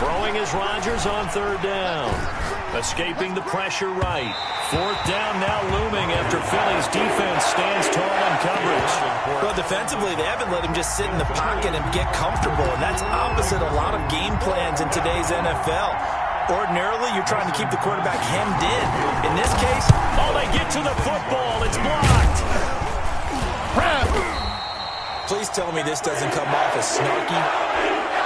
Throwing is Rodgers on 3rd down. Escaping the pressure right. 4th down now looming after Philly's defense stands tall in coverage. Well, defensively, they haven't let him just sit in the pocket and get comfortable, and that's opposite a lot of game plans in today's NFL. Ordinarily, you're trying to keep the quarterback hemmed in. In this case, oh, they get to the football. It's blocked. Please tell me this doesn't come off as snarky.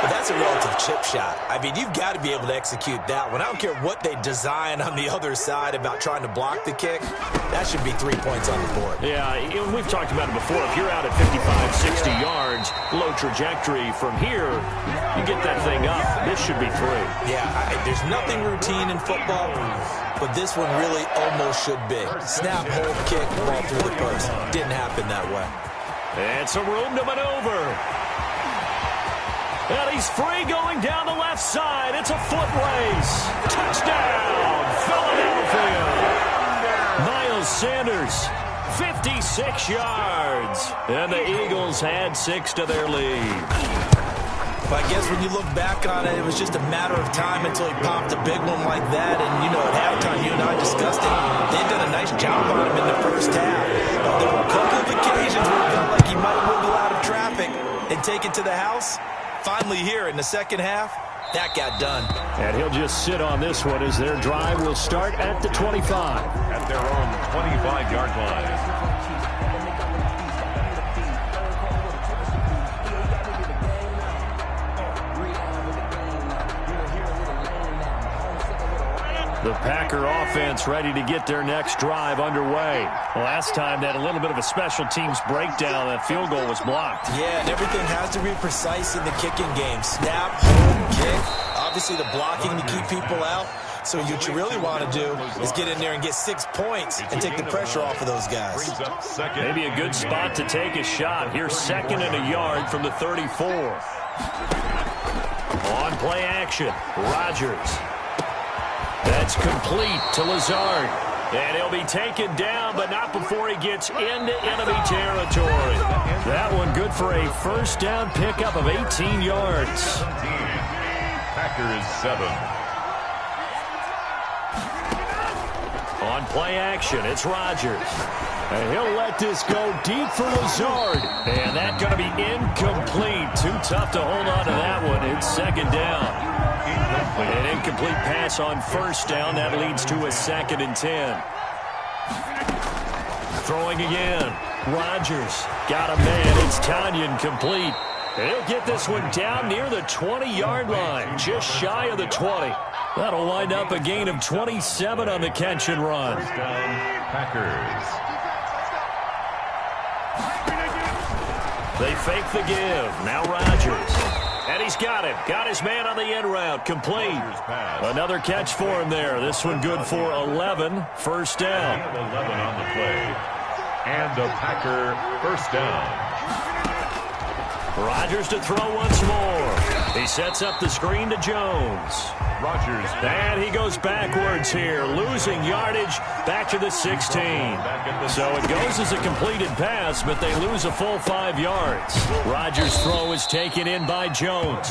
But that's a relative chip shot. I mean, you've got to be able to execute that one. I don't care what they design on the other side about trying to block the kick. That should be 3 points on the board. Yeah, we've talked about it before. If you're out at 55, 60 yards, low trajectory from here, you get that thing up. This should be 3. Yeah, there's nothing routine in football, but this one really almost should be. Snap, hold, kick, ball through the post. Didn't happen that way. And some room to maneuver. And he's free going down the left side. It's a foot race. Touchdown, Philadelphia. Miles Sanders, 56 yards. And the Eagles add 6 to their lead. But I guess when you look back on it, it was just a matter of time until he popped a big one like that. And, you know, at halftime, you and I discussed it. They've done a nice job on him in the first half. There were a couple of occasions where it felt like he might wiggle out of traffic and take it to the house. Finally here in the second half, that got done. And he'll just sit on this one as their drive will start at the 25. At their own 25-yard line. The Packer offense ready to get their next drive underway. Last time, they had a little bit of a special teams breakdown. That field goal was blocked. Yeah, and everything has to be precise in the kicking game. Snap, hold, kick. Obviously, the blocking to keep people out. So what you really want to do is get in there and get 6 points and take the pressure off of those guys. Maybe a good spot to take a shot. Here's 2nd and a yard from the 34. On play action, Rodgers. That's complete to Lazard. And he'll be taken down, but not before he gets into enemy territory. That one good for a first down pickup of 18 yards. Packers 7. On play action, it's Rodgers. And he'll let this go deep for Lazard. And that's going to be incomplete. Too tough to hold on to that one. It's 2nd down. An incomplete pass on 1st down. That leads to a 2nd and 10. Throwing again. Rodgers got a man. It's Tanyan complete. He'll get this one down near the 20-yard line. Just shy of the 20. That'll wind up a gain of 27 on the catch and run. First down, Packers. They fake the give. Now Rodgers. And he's got it. Got his man on the end route. Complete. Another catch for him there. This one good for 11. First down. 11 on the play. And a Packer first down. Rodgers to throw once more. He sets up the screen to Jones. Rodgers. And he goes backwards here, losing yardage back to the 16. So it goes as a completed pass, but they lose a full 5 yards. Rodgers' throw is taken in by Jones.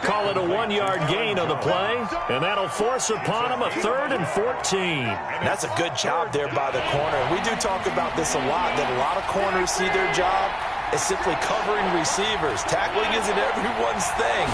Call it a 1-yard gain on the play, and that'll force upon him a 3rd and 14. That's a good job there by the corner. We do talk about this a lot, that a lot of corners see their job is simply covering receivers. Tackling isn't everyone's thing.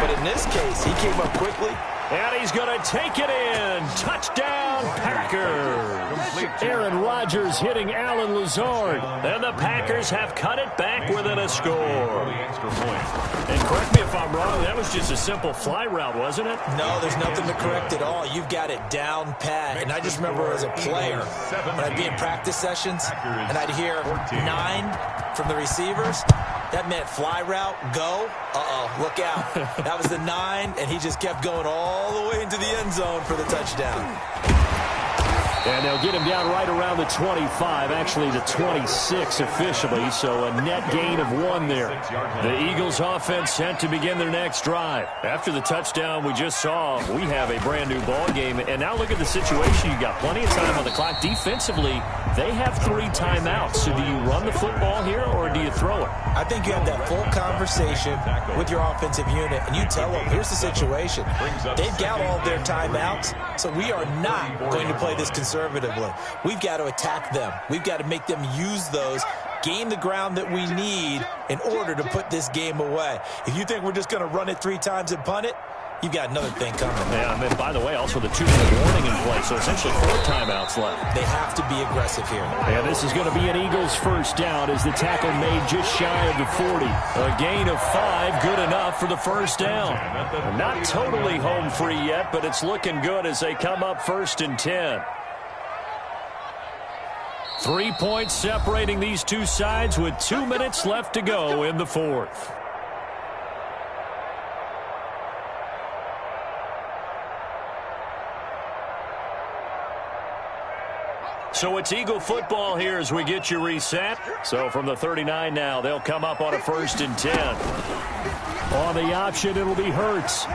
But in this case, he came up quickly. And he's going to take it in. Touchdown, Packers. Aaron Rodgers hitting Alan Lazard. And the Packers have cut it back within a score. And correct me if I'm wrong, that was just a simple fly route, wasn't it? No, there's nothing to correct at all. You've got it down pat. And I just remember as a player, when I'd be in practice sessions, and I'd hear 9 from the receivers, that meant fly route, go. Uh-oh, look out. That was the 9, and he just kept going all the way into the end zone for the touchdown. And they'll get him down right around the 25, actually the 26 officially, so a net gain of 1 there. The Eagles offense set to begin their next drive. After the touchdown we just saw, we have a brand new ball game, and now look at the situation. You got plenty of time on the clock. Defensively, they have 3 timeouts. So do you run the football here, or do you throw it? I think you have that full conversation with your offensive unit, and you tell them, here's the situation. They've got all their timeouts, so we are not going to play this conservatively. We've got to attack them. We've got to make them use those, gain the ground that we need in order to put this game away. If you think we're just going to run it 3 times and punt it, you've got another thing coming. Yeah, and then, by the way, also the 2-minute warning in play, so essentially 4 timeouts left. They have to be aggressive here. And this is going to be an Eagles first down as the tackle made just shy of the 40. A gain of 5, good enough for the first down. Not totally home free yet, but it's looking good as they come up 1st and 10. 3 points separating these two sides with 2 minutes left to go in the 4th. So it's Eagle football here as we get you reset. So from the 39 now, they'll come up on a 1st and 10. On the option, it'll be Hurts.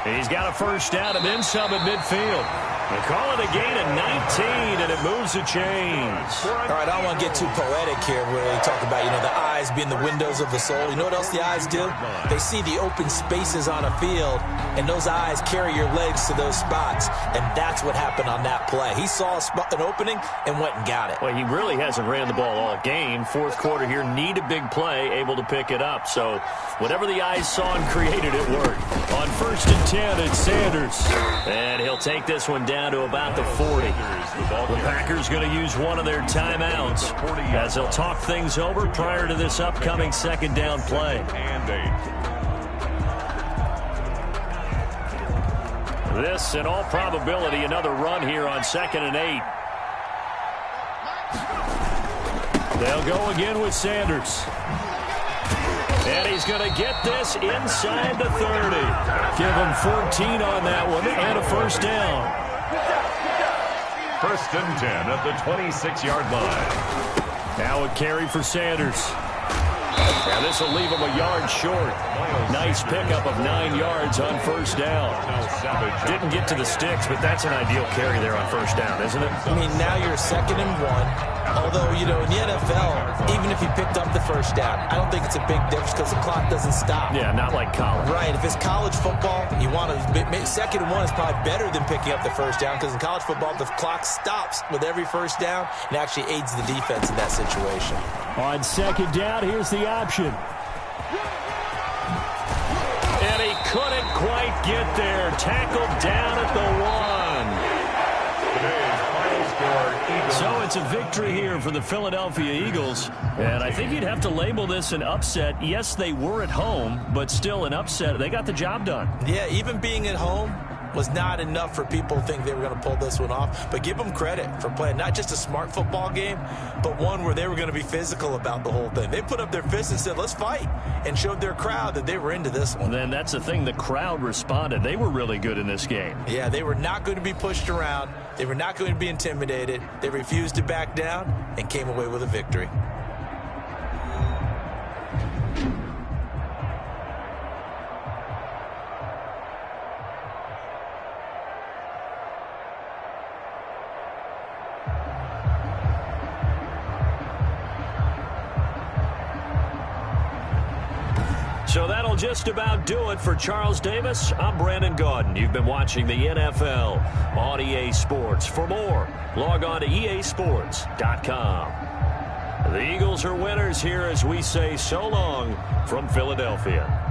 He's got a first down and then some at midfield. They call it a gain of 19, and it moves the chains. All right, I don't want to get too poetic here where we talk about, the eyes being the windows of the soul. You know what else the eyes do? They see the open spaces on a field, and those eyes carry your legs to those spots, and that's what happened on that play. He saw an opening and went and got it. Well, he really hasn't ran the ball all game. 4th quarter here, need a big play, able to pick it up. So whatever the eyes saw and created, it worked. On 1st and 10, it's Sanders. And he'll take this one down to about the 40. The Packers going to use one of their timeouts as they'll talk things over prior to this upcoming 2nd down play. This, in all probability, another run here on 2nd and 8. They'll go again with Sanders. And he's going to get this inside the 30. Give him 14 on that one and a first down. 1st and 10 at the 26-yard line. Now a carry for Sanders. And this will leave him a yard short. Nice pickup of 9 yards on 1st down. Didn't get to the sticks, but that's an ideal carry there on 1st down, isn't it? I mean, now you're 2nd and 1. Although, in the NFL, even if he picked up the first down, I don't think it's a big difference because the clock doesn't stop. Yeah, not like college. Right. If it's college football, you want to 2nd and 1 is probably better than picking up the first down because in college football, the clock stops with every first down and actually aids the defense in that situation. On 2nd down, here's the option. And he couldn't quite get there. Tackled down at the 1. So it's a victory here for the Philadelphia Eagles. And I think you'd have to label this an upset. Yes, they were at home, but still an upset. They got the job done. Yeah, even being at home was not enough for people to think they were going to pull this one off. But give them credit for playing not just a smart football game, but one where they were going to be physical about the whole thing. They put up their fists and said, let's fight, and showed their crowd that they were into this one. And then that's the thing, the crowd responded. They were really good in this game. Yeah, they were not going to be pushed around. They were not going to be intimidated. They refused to back down and came away with a victory. So that'll just about do it for Charles Davis. I'm Brandon Gaudin. You've been watching the NFL on EA Sports. For more, log on to easports.com. The Eagles are winners here as we say so long from Philadelphia.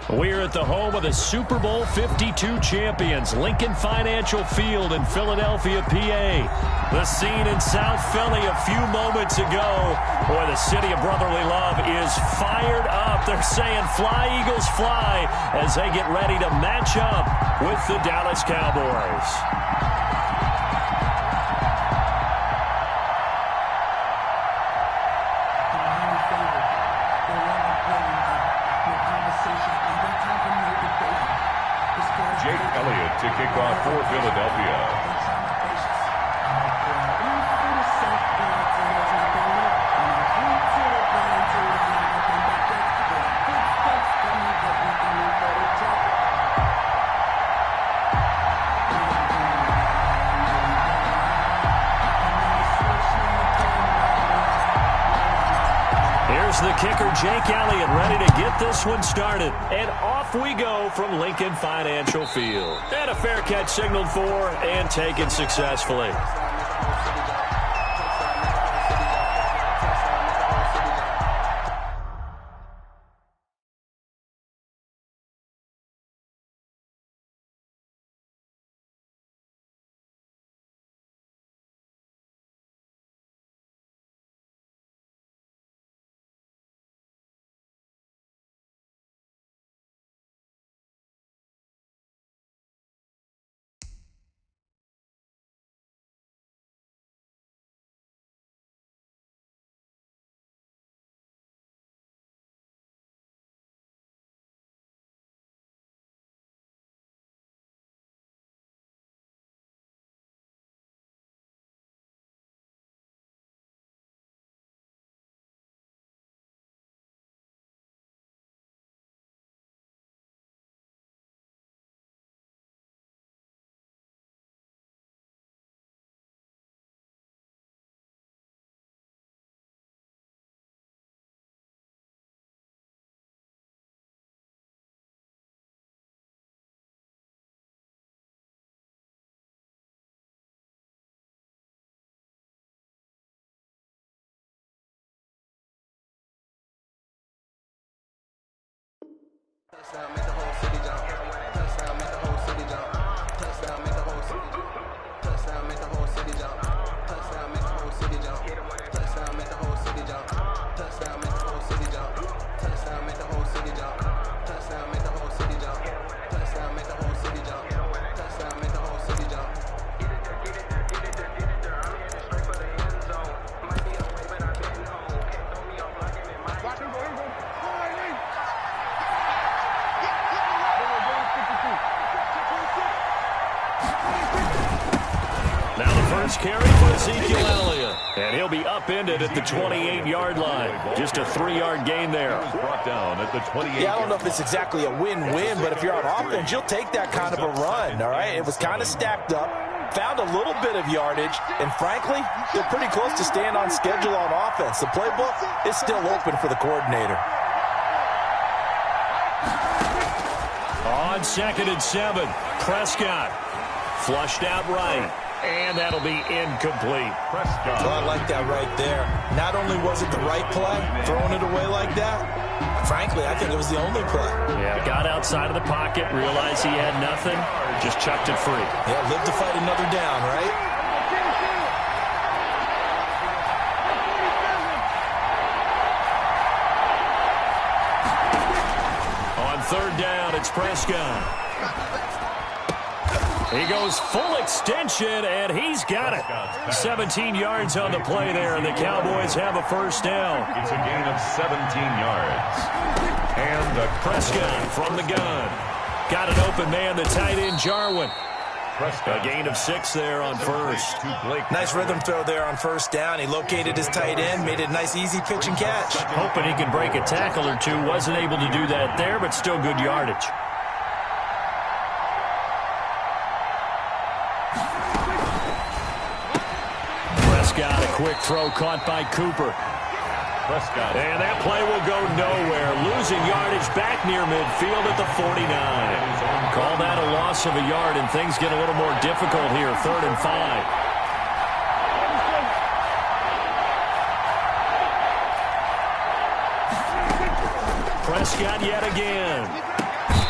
We're at the home of the Super Bowl 52 champions, Lincoln Financial Field in Philadelphia, PA. The scene in South Philly a few moments ago. Boy, the city of brotherly love is fired up. They're saying, "Fly, Eagles, fly," as they get ready to match up with the Dallas Cowboys. To kick off for Philadelphia. Here's the kicker, Jake Elliott, ready to get this one started. And off we go from Lincoln Financial Field. And a fair catch signaled for and taken successfully. Touchdown, make the whole city jump. Touchdown, make the whole city jump. Touchdown, make the whole city jump. Touchdown, make the whole city jump. Touchdown, make the whole city jump. Touchdown, make the whole city jump. Touchdown, make the whole city jump. Touchdown, make the whole city jump. Touchdown, make the whole city jump. Touchdown, make the whole city jump. Touchdown, make the whole city jump. Now the first carry for Ezekiel Elliott. And he'll be upended at the 28-yard line. Just a 3-yard gain there. Brought down at the 28. Yeah, I don't know if it's exactly a win-win, but if you're on offense, you'll take that kind of a run, all right? It was kind of stacked up, found a little bit of yardage, and frankly, they're pretty close to staying on schedule on offense. The playbook is still open for the coordinator. On 2nd and 7, Prescott flushed out right. And that'll be incomplete. Prescott. Well, I like that right there. Not only was it the right play, throwing it away like that, frankly, I think it was the only play. Yeah, got outside of the pocket, realized he had nothing, just chucked it free. Yeah, live to fight another down, right? On 3rd down, it's Prescott. He goes full extension, and he's got it. 17 yards on the play there, and the Cowboys have a first down. It's a gain of 17 yards. And the Prescott from the gun. Got an open man, the tight end, Jarwin. Prescott. A gain of 6 there on first. Nice rhythm throw there on first down. He located his tight end, made it a nice, easy pitch and catch. Hoping he can break a tackle or two. Wasn't able to do that there, but still good yardage. Prescott, a quick throw caught by Cooper. Prescott. And that play will go nowhere. Losing yardage back near midfield at the 49. Call that a loss of a yard, and things get a little more difficult here. 3rd and 5. Prescott yet again.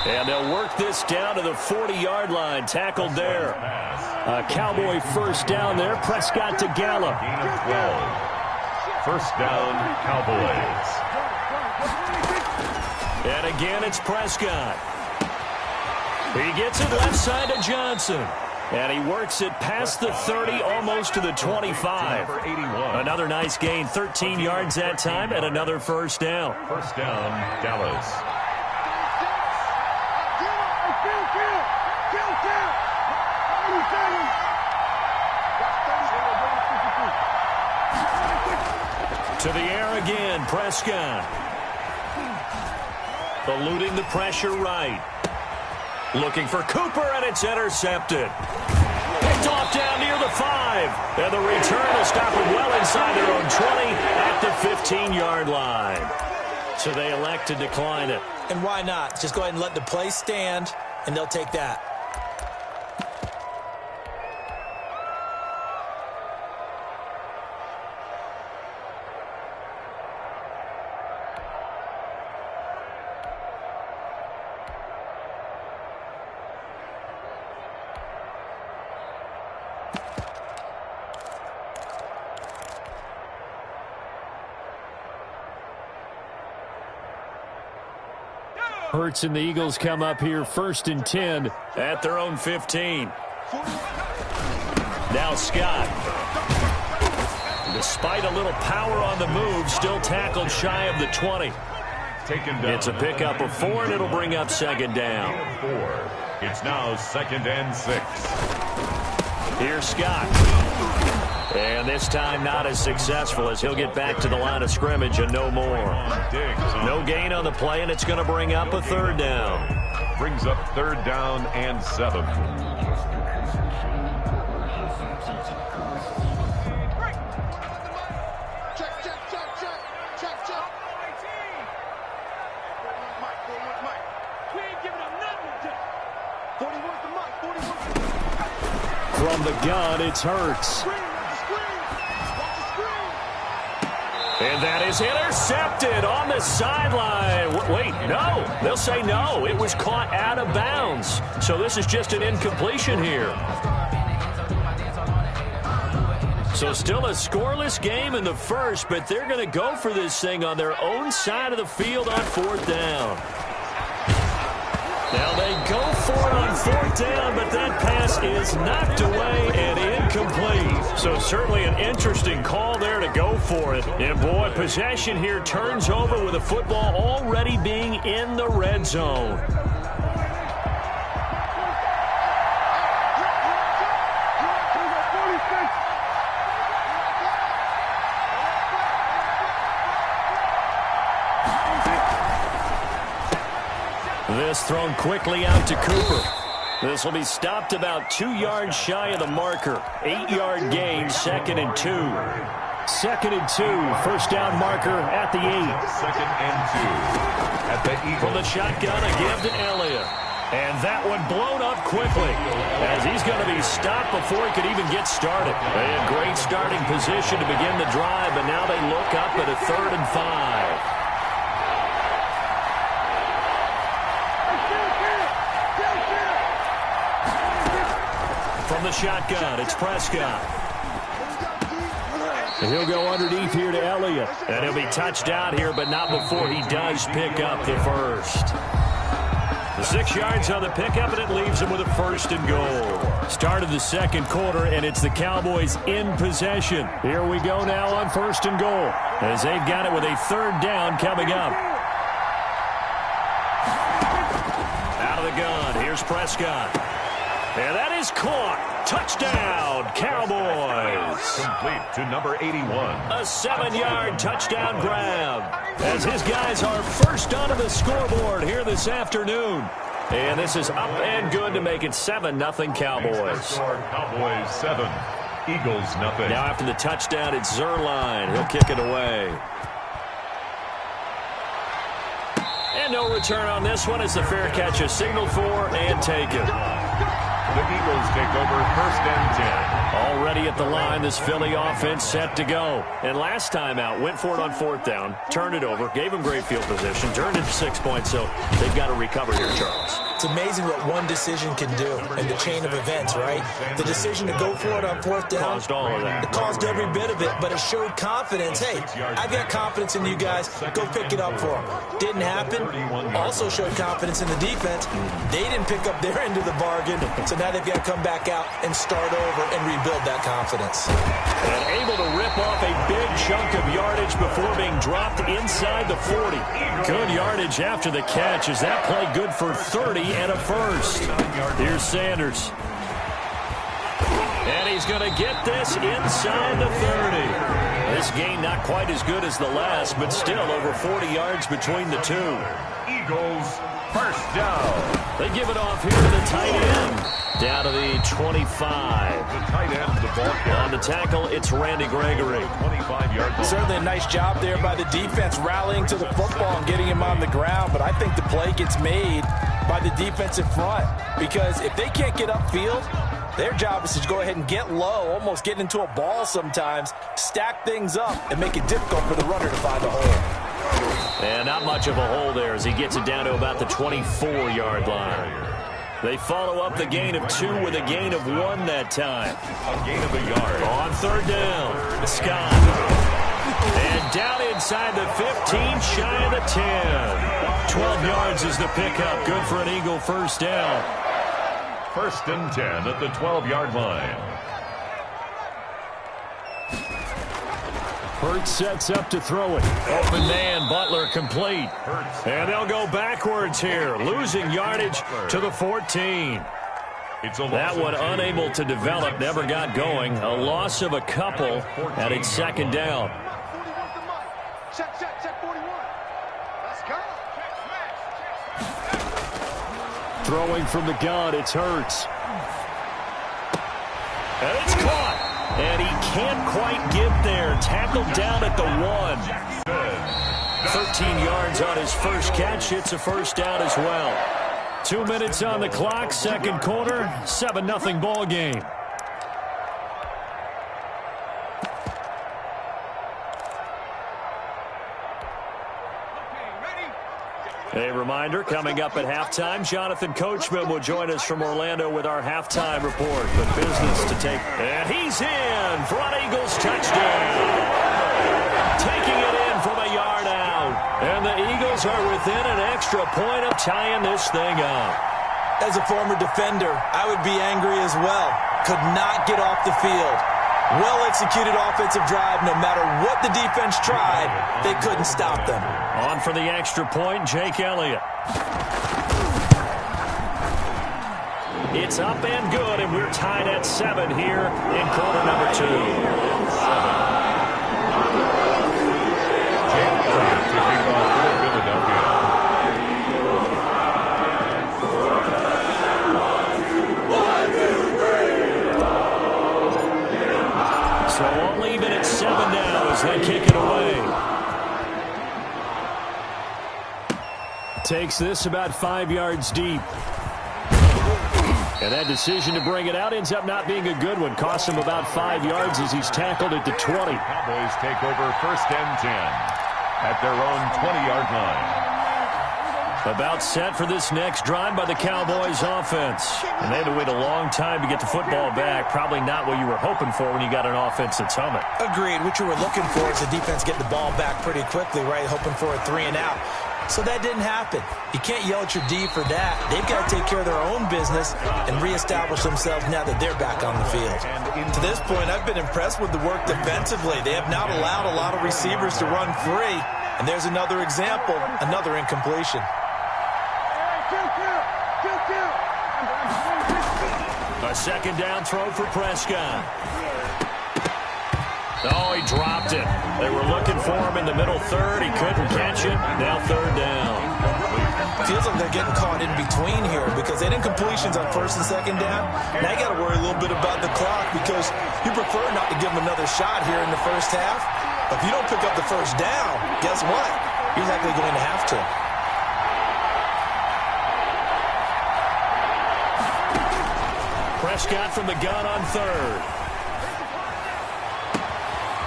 And they'll work this down to the 40-yard line. Tackled there. A Cowboy first down there. Prescott to Gallup. Gain of 12. First down, Cowboys. And again, it's Prescott. He gets it left side to Johnson. And he works it past the 30, almost to the 25. Another nice gain, 13 yards that time, and another first down. First down, Dallas. To the air again, Prescott. Eluding the pressure right. Looking for Cooper, and it's intercepted. Picked off down near the 5. And the return will stop it well inside their own 20 at the 15-yard line. So they elect to decline it. And why not? Just go ahead and let the play stand, and they'll take that. Hurts and the Eagles come up here first and 10 at their own 15. Now Scott. Despite a little power on the move, still tackled shy of the 20. It's a pickup of 4, and it'll bring up second down. 4. It's now 2nd and 6. Here's Scott. And this time not as successful as he'll get back to the line of scrimmage and no more. No gain on the play, and it's going to bring up a third down. Brings up 3rd down and 7. From the gun, it's Hurts. And that is intercepted on the sideline. Wait, no. They'll say no. It was caught out of bounds. So this is just an incompletion here. So still a scoreless game in the first, but they're going to go for this thing on their own side of the field on 4th down. Now they go for it on 4th down, but that pass is knocked away and incomplete. So certainly an interesting call there to go for it. And boy, possession here turns over with the football already being in the red zone. This thrown quickly out to Cooper. This will be stopped about 2 yards shy of the marker. 8-yard gain, 2nd and 2. 2nd and 2, first down marker at the 8. 2nd and 2 at the Eagles. From the shotgun, a give to Elliott. And that one blown up quickly as he's going to be stopped before he could even get started. They had great starting position to begin the drive, but now they look up at a 3rd and 5. From the shotgun, it's Prescott. And he'll go underneath here to Elliott. And he'll be touched out here, but not before he does pick up the first. The 6 yards on the pickup, and it leaves him with a 1st and goal. Start of the second quarter, and it's the Cowboys in possession. Here we go now on 1st and goal, as they've got it with a 3rd down coming up. Out of the gun, here's Prescott. And that is caught. Touchdown, Cowboys. Complete to number 81. A 7-yard touchdown grab as his guys are first onto the scoreboard here this afternoon. And this is up and good to make it 7-0 Cowboys. Cowboys 7, Eagles nothing. Now after the touchdown, it's Zerline. He'll kick it away. And no return on this one as the fair catch is signaled for and taken. The Eagles take over 1st and 10. Already at the line, this Philly offense set to go. And last time out, went for it on 4th down, turned it over, gave them great field position, turned into 6 points, so they've got to recover here, Charles. It's amazing what one decision can do in the chain of events, right? The decision to go for it on 4th down. Caused all of that. It caused every bit of it, but it showed confidence. Hey, I've got confidence in you guys. Go pick it up for them. Didn't happen. Also showed confidence in the defense. They didn't pick up their end of the bargain, so now they've got to come back out and start over and rebuild that confidence. And able to rip off a big chunk of yardage before being dropped inside the 40. Good yardage after the catch. Is that play good for 30 and a first? Here's Sanders. And he's going to get this inside the 30. This gain not quite as good as the last, but still over 40 yards between the two. Eagles, 1st down. They give it off here to the tight end. Down to the 25. The tight end, the ball carrier. On the tackle, it's Randy Gregory. 25-yard line. Certainly a nice job there by the defense rallying to the football and getting him on the ground, but I think the play gets made by the defensive front because if they can't get upfield, their job is to go ahead and get low, almost get into a ball sometimes, stack things up, and make it difficult for the runner to find a hole. And not much of a hole there as he gets it down to about the 24-yard line. They follow up the gain of 2 with a gain of 1 that time. A gain of a yard. On 3rd down, Scott. And down inside the 15, shy of the 10. 12 yards is the pickup. Good for an Eagle 1st down. 1st and 10 at the 12-yard line. Hurts sets up to throw it. Open man, Butler complete. And they'll go backwards here, losing yardage to the 14. That one unable to develop, never got going. A loss of a couple, and it's 2nd down. Check 41. Let's go. Throwing from the gun, it's Hurts. And it's caught. And he can't quite get there. Tackled down at the 1. 13 yards on his first catch. It's a 1st down as well. 2 minutes on the clock, 2nd quarter, 7-0 ball game. A reminder, coming up at halftime, Jonathan Coachman will join us from Orlando with our halftime report. But business to take. And he's in for an Eagles touchdown. Taking it in from a yard out. And the Eagles are within an extra point of tying this thing up. As a former defender, I would be angry as well. Could not get off the field. Well-executed offensive drive. No matter what the defense tried, they couldn't stop them. On for the extra point, Jake Elliott. It's up and good, and we're tied at 7 here in quarter number 2. Jake Elliott to kick off for Philadelphia. So all even at 7 now as they kick it away. Takes this about 5 yards deep. And that decision to bring it out ends up not being a good one. Costs him about 5 yards as he's tackled at the 20. Cowboys take over 1st and 10 at their own 20-yard line. About set for this next drive by the Cowboys offense. And they had to wait a long time to get the football back. Probably not what you were hoping for when you got an offense that's humming. Agreed. What you were looking for is the defense getting the ball back pretty quickly, right? Hoping for a 3 and out. So that didn't happen. You can't yell at your D for that. They've got to take care of their own business and reestablish themselves now that they're back on the field. To this point, I've been impressed with the work defensively. They have not allowed a lot of receivers to run free. And there's another example, another incompletion. A 2nd down throw for Prescott. Oh, he dropped it. They were looking for him in the middle 3rd. He couldn't catch it. Now 3rd down. Feels like they're getting caught in between here because they didn't completions on 1st and 2nd down. Now you got to worry a little bit about the clock because you prefer not to give them another shot here in the 1st half. But if you don't pick up the 1st down, guess what? You're likely going to have to. Prescott from the gun on third.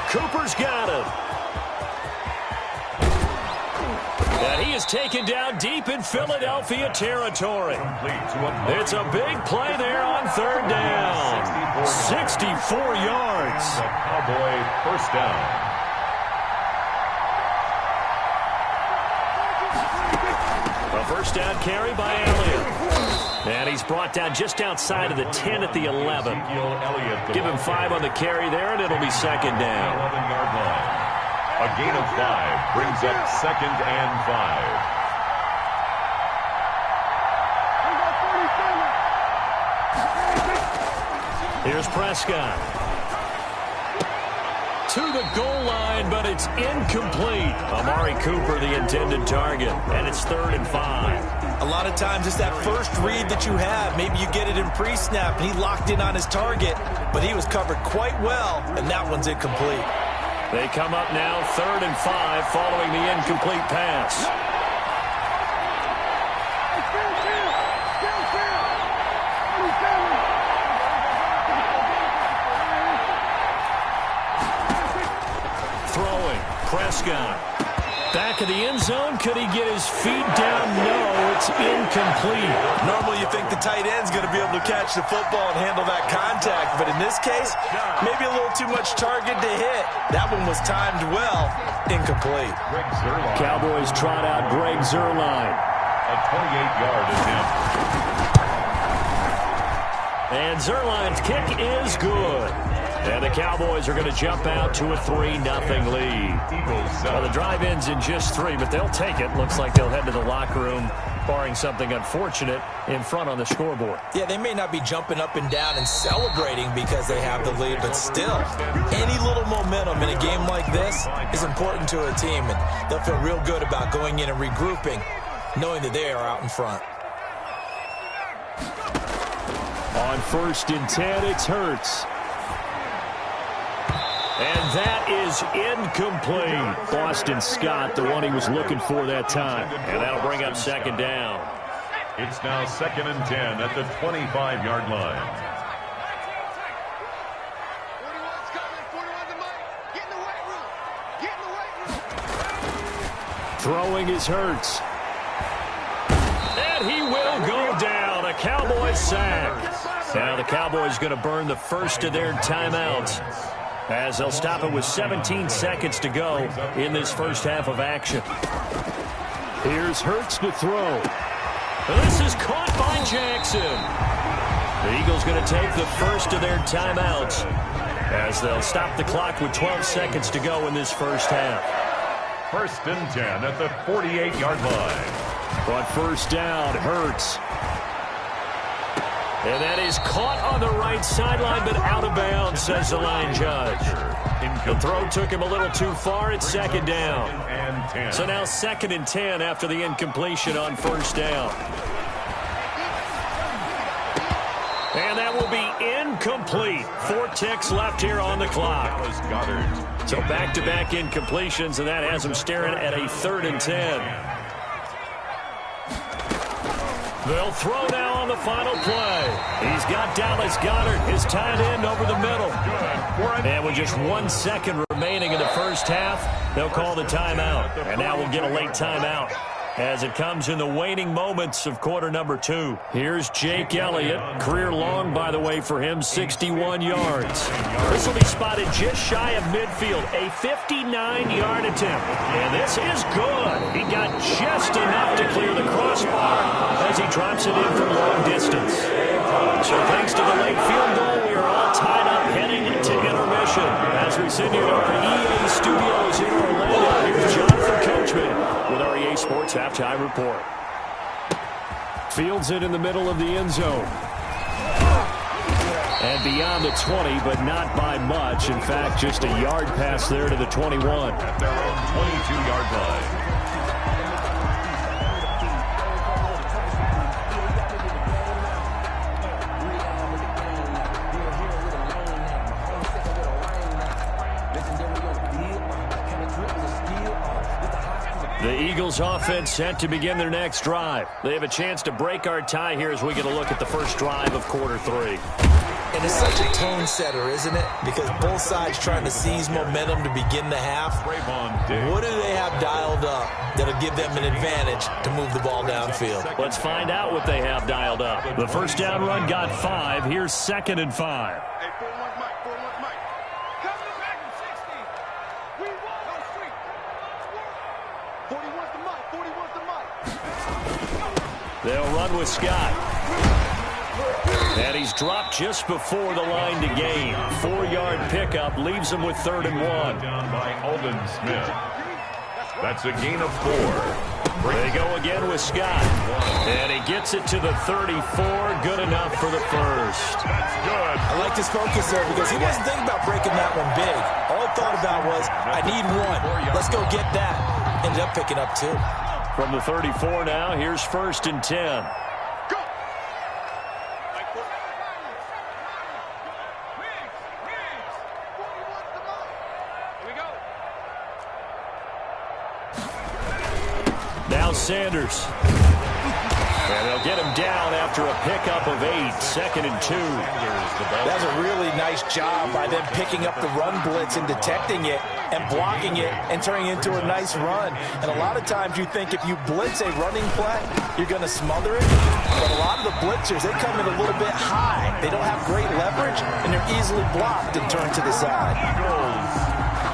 Cooper's got him. And he is taken down deep in Philadelphia territory. It's a big play there on third down. 64 yards. The Cowboy first down. A first down carry by Elliott. And he's brought down just outside of the 10 at the 11. Give him 5 on the carry there, and it'll be second down. 11-yard line. A gain of 5 brings up second and 5. Here's Prescott. To the goal line, but it's incomplete. Amari Cooper, the intended target, and it's 3rd and 5. A lot of times it's that first read that you have. Maybe you get it in pre-snap, and he locked in on his target, but he was covered quite well, and that one's incomplete. They come up now 3rd and 5 following the incomplete pass. Throwing, Prescott. Back of the end zone. Could he get his feet down? No, it's incomplete. Normally you think the tight end's going to be able to catch the football and handle that contact, but in this case, maybe a little too much target to hit. That one was timed well. Incomplete. Cowboys trot out Greg Zuerlein. A 28-yard attempt. And Zuerlein's kick is good. And the Cowboys are going to jump out to a 3-0 lead. Well, the drive ends in just 3, but they'll take it. Looks like they'll head to the locker room, barring something unfortunate, in front on the scoreboard. Yeah, they may not be jumping up and down and celebrating because they have the lead, but still, any little momentum in a game like this is important to a team, and they'll feel real good about going in and regrouping, knowing that they are out in front. On 1st and 10, it's Hurts. And that is incomplete. Boston Scott, the one he was looking for that time. And that'll bring up second down. It's now 2nd and 10 at the 25-yard line. 41's coming. 41's the mic. Get in the weight room. Get in the weight room. Throwing is Hurts. And he will go down. A Cowboys sack. Now the Cowboys going to burn the first of their timeouts, as they'll stop it with 17 seconds to go in this first half of action. Here's Hurts to throw. This is caught by Jackson. The Eagles going to take the first of their timeouts, as they'll stop the clock with 12 seconds to go in this first half. 1st and 10 at the 48-yard line. On first down, Hurts. And that is caught on the right sideline, but out of bounds, says the line judge. The throw took him a little too far. It's second down. So now 2nd and 10 after the incompletion on first down. And that will be incomplete. 4 ticks left here on the clock. So back-to-back incompletions, and that has him staring at a 3rd and 10. They'll throw now on the final play. He's got Dallas Goedert, his tight end, over the middle. And with just 1 second remaining in the first half, they'll call the timeout. And now we'll get a late timeout as it comes in the waning moments of quarter number 2. Here's Jake Elliott. Career long, by the way, for him, 61 yards. This will be spotted just shy of midfield, a 59-yard attempt. And this is good. He got just enough to clear the crossbar as he drops it in from long distance. So thanks to the late field goal, we are all tied up heading to intermission. As we send you to our EA studios in Orlando, here's Jonathan Coachman with our EA Sports Halftime Report. Fields it in the middle of the end zone. And beyond the 20, but not by much. In fact, just a yard pass there to the 21. At their own 22-yard line. The Eagles offense set to begin their next drive. They have a chance to break our tie here as we get a look at the first drive of quarter 3. And it's such a tone setter, isn't it? Because both sides trying to seize momentum to begin the half. What do they have dialed up that'll give them an advantage to move the ball downfield? Let's find out what they have dialed up. The first down run got 5. Here's 2nd and 5. Hey, 4-1 Mike, 4-1 Mike. Coming back in 60. We won on street. 41's the Mike, 41's the Mike. They'll run with Scott. And he's dropped just before the line to gain. 4-yard pickup leaves him with 3rd and 1. Down by Alden Smith. That's a gain of 4. They go again with Scott. And he gets it to the 34. Good enough for the first. That's good. I like his focus there because he wasn't thinking about breaking that one big. All he thought about was, I need 1. Let's go get that. Ended up picking up 2. From the 34 now, here's 1st and 10. Now Sanders. And they'll get him down after a pickup of 8. 2nd and 2. That's a really nice job by them picking up the run blitz and detecting it and blocking it and turning it into a nice run. And a lot of times you think if you blitz a running play, you're going to smother it. But a lot of the blitzers, they come in a little bit high. They don't have great leverage, and they're easily blocked and turned to the side.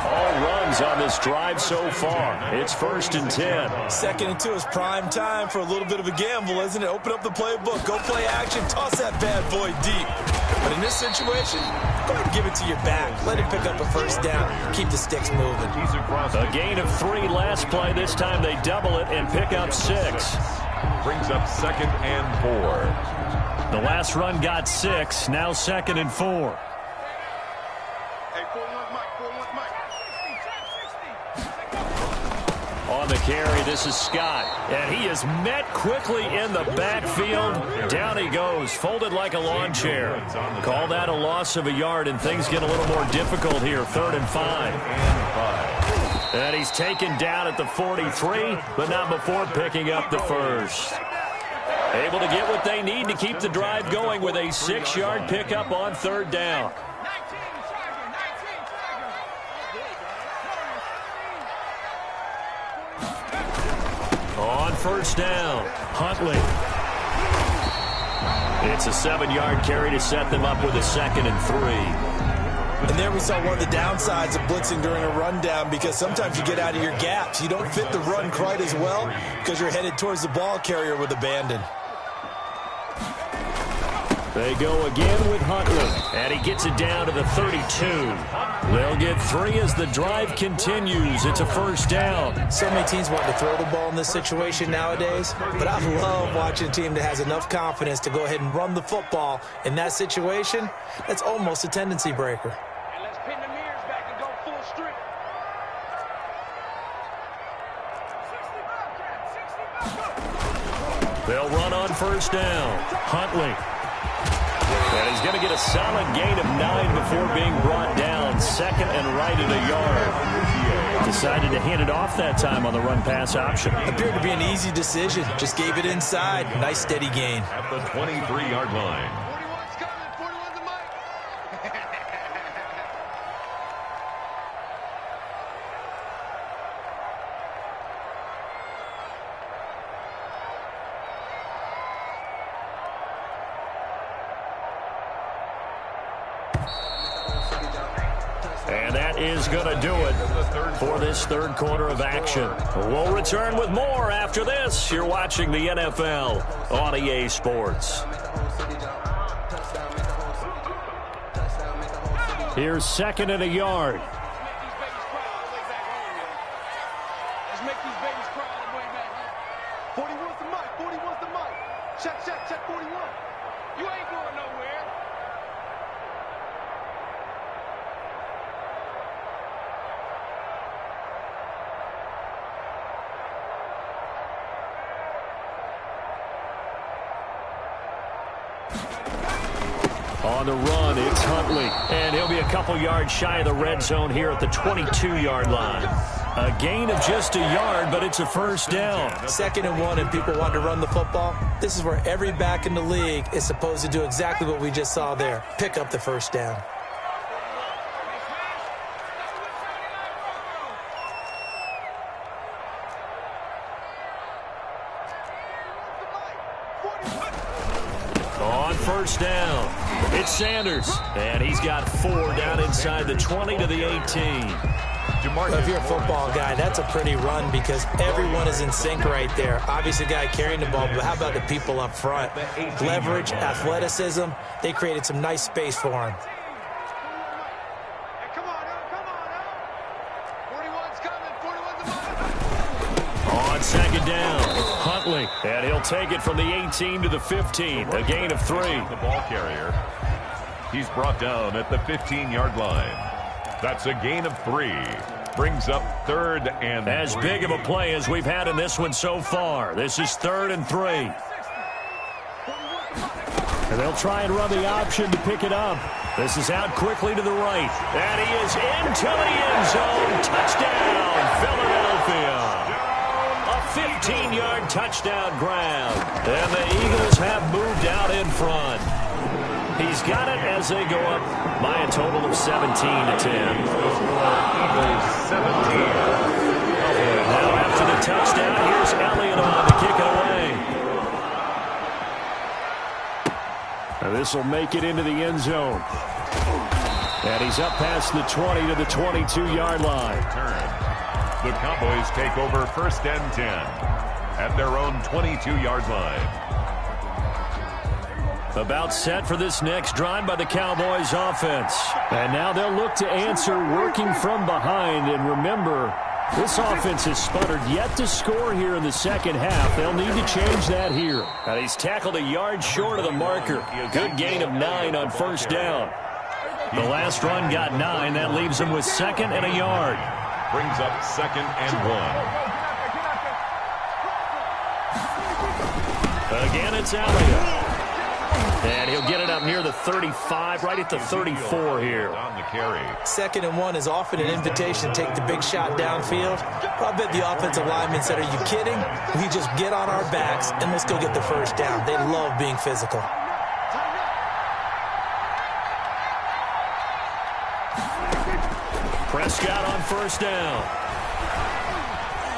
All runs on this drive so far. It's 1st and 10. 2nd and 2 is prime time for a little bit of a gamble, isn't it? Open up the playbook, go play action, toss that bad boy deep. But in this situation, go ahead and give it to your back. Let him pick up a first down. Keep the sticks moving. A gain of 3 last play. This time they double it and pick up 6. Brings up 2nd and 4. The last run got 6. Now 2nd and 4. Hey, 4-1 Mike, 4-1 Mike. On the carry, this is Scott. And he is met quickly in the backfield. Down he goes, folded like a lawn chair. Call that a loss of a yard, and things get a little more difficult here. 3rd and 5. And he's taken down at the 43, but not before picking up the first. Able to get what they need to keep the drive going with a 6-yard pickup on 3rd down. On 1st down, Huntley. It's a 7-yard carry to set them up with a 2nd and 3. And there we saw one of the downsides of blitzing during a rundown, because sometimes you get out of your gaps. You don't fit the run quite as well because you're headed towards the ball carrier with abandon. They go again with Huntley, and he gets it down to the 32. They'll get 3 as the drive continues. It's a 1st down. So many teams want to throw the ball in this situation nowadays, but I love watching a team that has enough confidence to go ahead and run the football. In that situation, that's almost a tendency breaker. And let's pin the mirrors back and go full strength. They'll run on 1st down. Huntley. And he's going to get a solid gain of 9 before being brought down. 2nd and right at a yard. Decided to hand it off that time on the run-pass option. Appeared to be an easy decision. Just gave it inside. Nice steady gain. At the 23-yard line. 41's coming, 41's the Mike. And that is going to do it for this 3rd quarter of action. We'll return with more after this. You're watching the NFL on EA Sports. Here's 2nd and a yard. Let's make these babies cry on the way back. 41's the Mike, 41's the Mike. Check 41. You ain't going nowhere. On the run, it's Huntley. And he'll be a couple yards shy of the red zone here at the 22-yard line. A gain of just a yard, but it's a first down. 2nd and 1, and people want to run the football. This is where every back in the league is supposed to do exactly what we just saw there. Pick up the first down. On first down, it's Sanders, and he's got 4 down inside the 20 to the 18. Well, if you're a football guy, that's a pretty run because everyone is in sync right there. Obviously, the guy carrying the ball, but how about the people up front? Leverage, athleticism, they created some nice space for him. On 2nd down, Huntley, and he'll take it from the 18 to the 15, a gain of 3. The ball carrier. He's brought down at the 15-yard line. That's a gain of 3. Brings up 3rd and as 3. big of a play as we've had in this one so far. This is 3rd and 3. And they'll try and run the option to pick it up. This is out quickly to the right. And he is into the end zone. Touchdown, Philadelphia. A 15-yard touchdown grab. And the Eagles have moved out in front. He's got it as they go up by a total of 17 to 10. Eagles 17. Now after the touchdown, here's Elliott on to kick it away. And this will make it into the end zone. And he's up past the 20 to the 22-yard line. The Cowboys take over 1st and 10 at their own 22-yard line. About set for this next drive by the Cowboys offense. And now they'll look to answer working from behind. And remember, this offense has sputtered yet to score here in the second half. They'll need to change that here. And he's tackled a yard short of the marker. Good gain of 9 on first down. The last run got 9. That leaves him with 2nd and a yard. Brings up 2nd and 1. Again, it's Elliott. And he'll get it up near the 35, right at the 34 here. On the carry. 2nd and 1 is often an invitation to take the big shot downfield. I bet the offensive linemen said, are you kidding? We just get on our backs and let's go get the first down. They love being physical. Prescott on first down.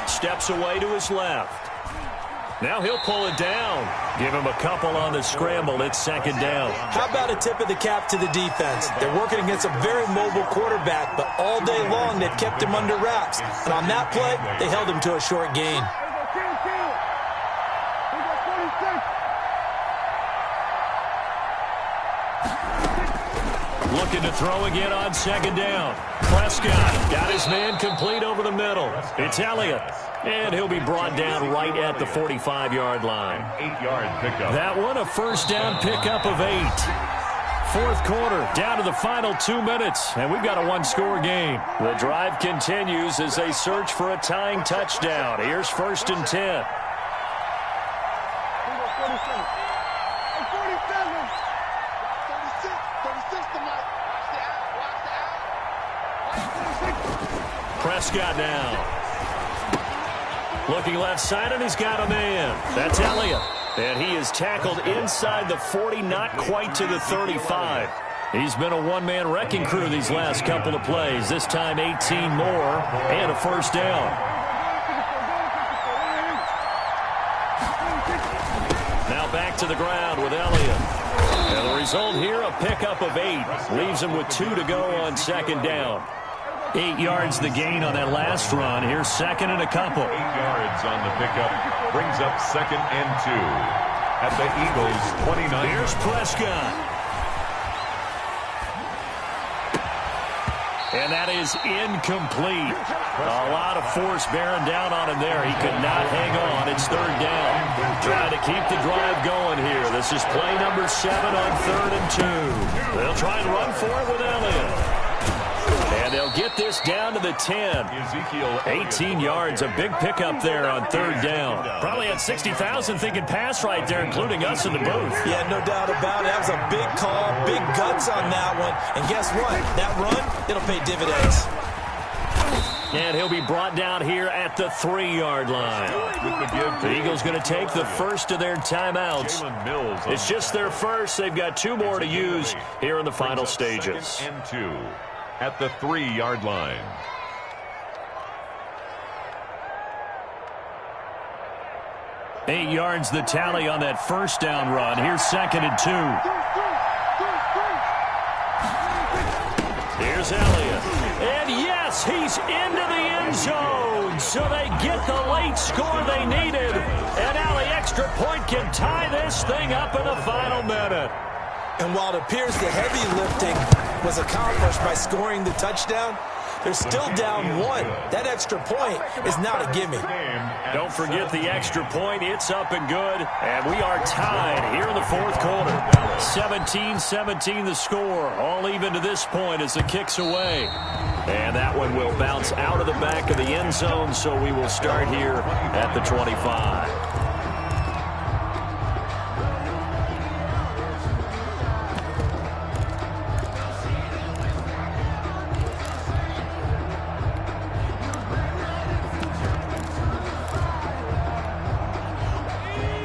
Steps away to his left. Now he'll pull it down. Give him a couple on the scramble. It's 2nd down. How about a tip of the cap to the defense? They're working against a very mobile quarterback, but all day long they've kept him under wraps. And on that play, they held him to a short gain. Looking to throw again on 2nd down. Prescott got his man complete over the middle. It's Elliott. And he'll be brought down right at the 45-yard line. 8-yard pickup. That one a first down pickup of 8. 4th quarter, down to the final 2 minutes, and we've got a 1-score game. The drive continues as they search for a tying touchdown. Here's 1st and 10. Prescott now. Looking left side, and he's got a man. That's Elliott. And he is tackled inside the 40, not quite to the 35. He's been a one-man wrecking crew these last couple of plays. This time 18 more and a first down. Now back to the ground with Elliott. And the result here, a pickup of 8. Leaves him with 2 to go on 2nd down. 8 yards the gain on that last run. Here's 2nd and a couple. 8 yards on the pickup. Brings up 2nd and 2 at the Eagles' 29. Here's Prescott. And that is incomplete. A lot of force bearing down on him there. He could not hang on. It's 3rd down. Trying to keep the drive going here. This is play number 7 on 3rd and 2. They'll try and run for it with Elliott. And they'll get this down to the 10. 18 yards, a big pickup there on 3rd down. Probably had 60,000 thinking pass right there, including us in the booth. Yeah, no doubt about it. That was a big call, big guts on that one. And guess what? That run, it'll pay dividends. And he'll be brought down here at the 3-yard line. The Eagles going to take the first of their timeouts. It's just their first. They've got 2 more to use here in the final stages. 2nd and 2 at the 3-yard line. Eight yards the tally on that first down run. Here's 2nd and 2. Here's Elliott. And yes, he's into the end zone. So they get the late score they needed. And now the extra point can tie this thing up in the final minute. And while it appears the heavy lifting was accomplished by scoring the touchdown, they're still down 1. That extra point is not a gimme. Don't forget the extra point. It's up and good. And we are tied here in the 4th quarter. 17-17 the score. All even to this point as the kick's away. And that one will bounce out of the back of the end zone, so we will start here at the 25.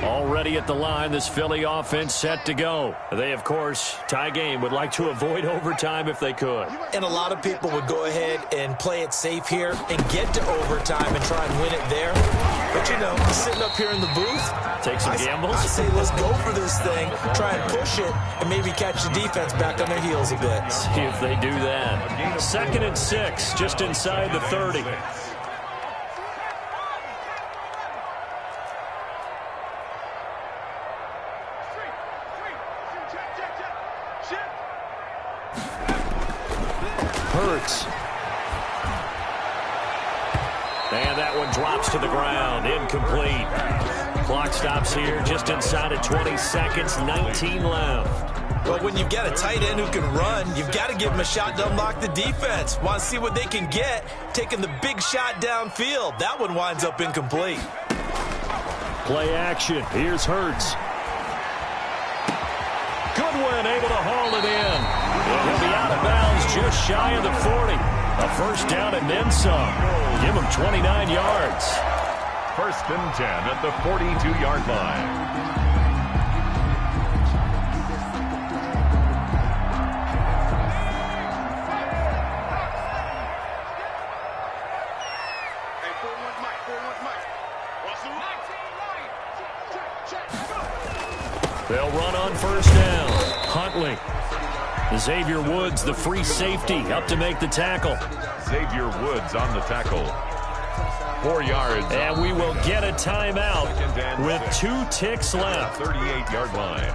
Already at the line, this Philly offense set to go. They, of course, tie game, would like to avoid overtime if they could. And a lot of people would go ahead and play it safe here and get to overtime and try and win it there. But, you know, sitting up here in the booth, take some gambles. I say let's go for this thing, try and push it, and maybe catch the defense back on their heels a bit. See if they do that. 2nd and 6, just inside the 30. Hurts. And that one drops to the ground. Incomplete. Clock stops here just inside of 20 seconds. 19 left. Well, when you've got a tight end who can run, you've got to give him a shot to unlock the defense. Want to see what they can get, taking the big shot downfield. That one winds up incomplete. Play action. Here's Hurts. Goodwin able to haul it in. And he'll be out of bounds just shy of the 40. A first down and then some. Give him 29 yards. 1st and 10 at the 42-yard line. They'll run on first down. Huntley. Xavier Woods, the free safety, up to make the tackle. Xavier Woods on the tackle. 4 yards. And we will get a timeout with 2 ticks left. 38-yard line.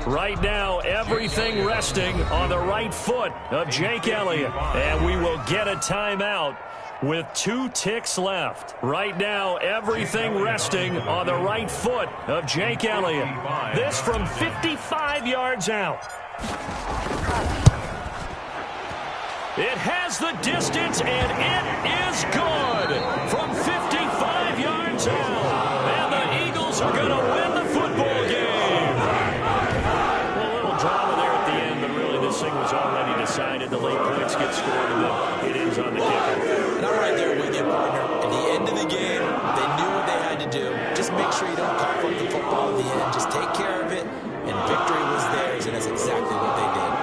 Right now, everything resting on the right foot of Jake Elliott. And we will get a timeout with 2 ticks left. Right now, everything resting on the right foot of Jake Elliott. This from 55 yards out. It has the distance, and it is good from 55 yards out. And the Eagles are going to win the football game. Well, a little drama there at the end, but really this thing was already decided. The late points get scored, and then it ends on the kicker. And I'm right there with you, partner. At the end of the game, they knew what they had to do. Just make sure you don't cough up the football at the end. Just take care of it, and victory was theirs, and that's exactly what they did.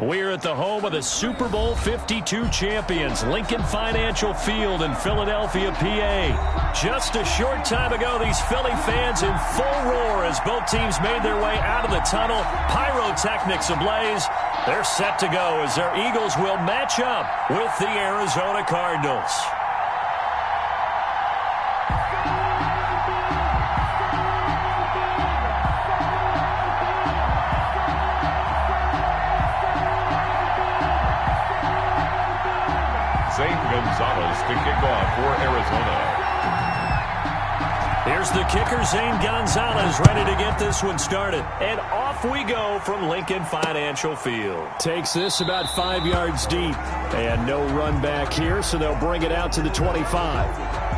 We're at the home of the Super Bowl 52 champions, Lincoln Financial Field in Philadelphia, PA. Just a short time ago, these Philly fans in full roar as both teams made their way out of the tunnel. Pyrotechnics ablaze. They're set to go as their Eagles will match up with the Arizona Cardinals. Gonzalez to kick off for Arizona. Here's the kicker, Zane Gonzalez, ready to get this one started. And off we go from Lincoln Financial Field. Takes this about 5 yards deep. And no run back here, so they'll bring it out to the 25.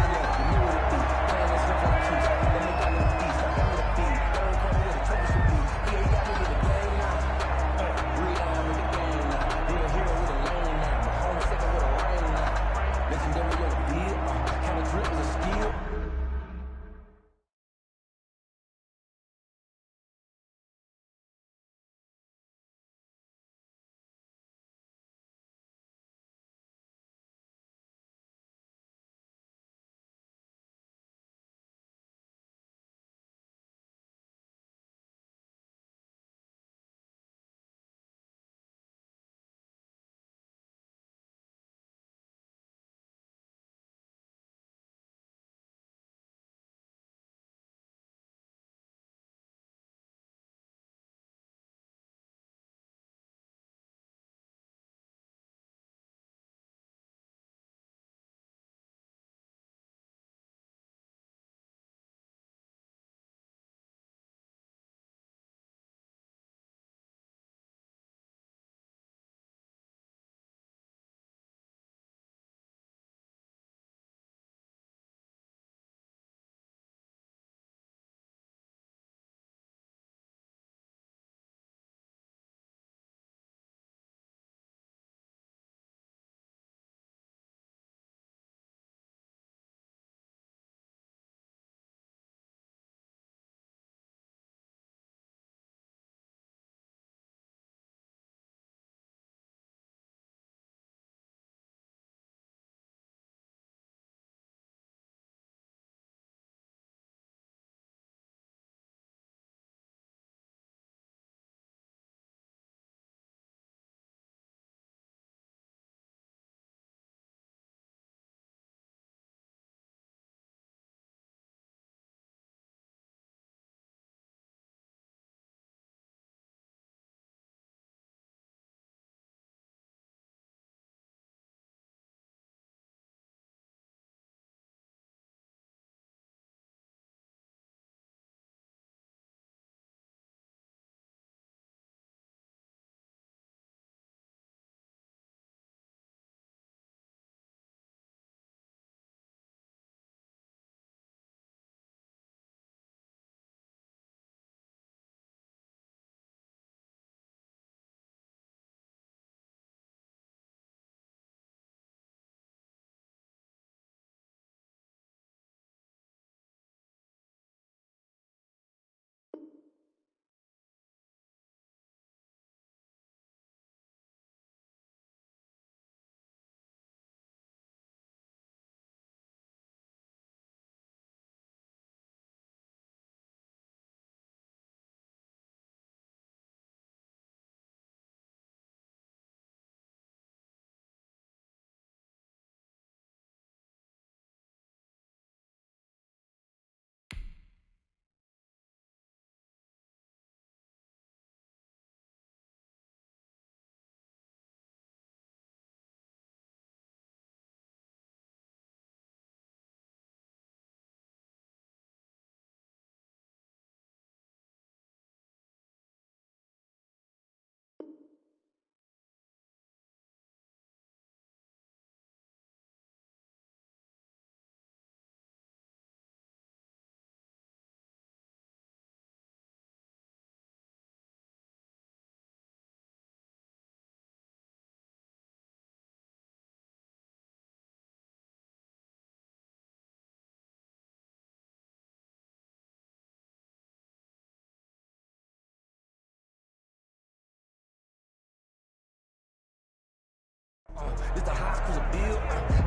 This the high school bill.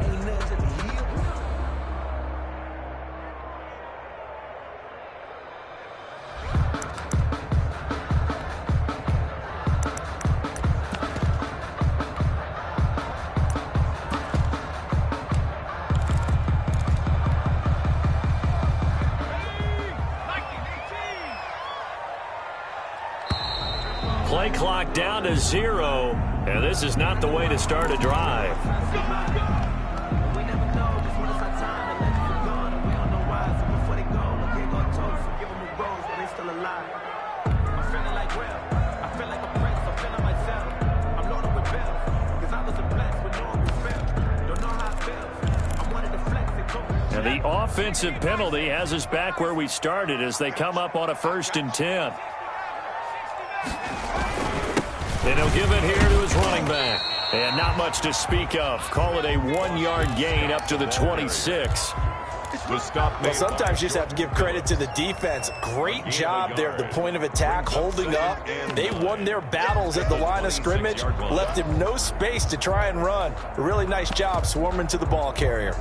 Ain't nothing to the hill. Play clock down to 0, and this is not the way to start a drive. We never know, just when it's our time to let it go. And we don't know why, so before they go, look, they gon' toast. Give them a rose, but they still alive. I'm feeling like real. I feel like a prince, I'm feeling myself. I'm loaded with bills, cause I was a blessed with no one was filled. Don't know how it feels. I'm one of the flex and go. And the offensive penalty has us back where we started as they come up on a 1st and 10. And he'll give it here to his running back. And not much to speak of. Call it a 1-yard gain up to the 26. Well, sometimes you just have to give credit to the defense. Great job there at the point of attack, holding up. They won their battles at the line of scrimmage, left him no space to try and run. A really nice job swarming to the ball carrier.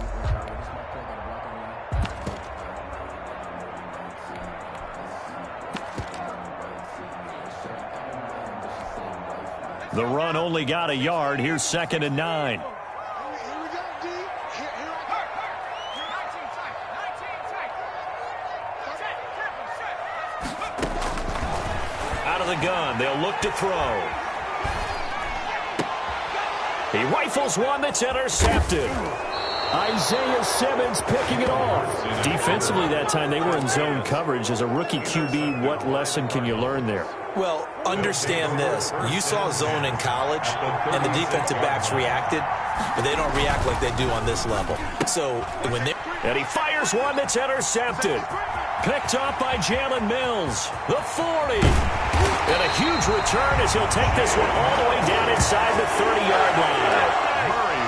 The run only got a yard. Here's 2nd and 9. Out of the gun, they'll look to throw. He rifles one that's intercepted. Isaiah Simmons picking it off. Defensively that time, they were in zone coverage. As a rookie QB, what lesson can you learn there? Well, understand this. You saw zone in college, and the defensive backs reacted, but they don't react like they do on this level. So when they... And he fires one that's intercepted. Picked up by Jalen Mills. The 40. And a huge return as he'll take this one all the way down inside the 30-yard line.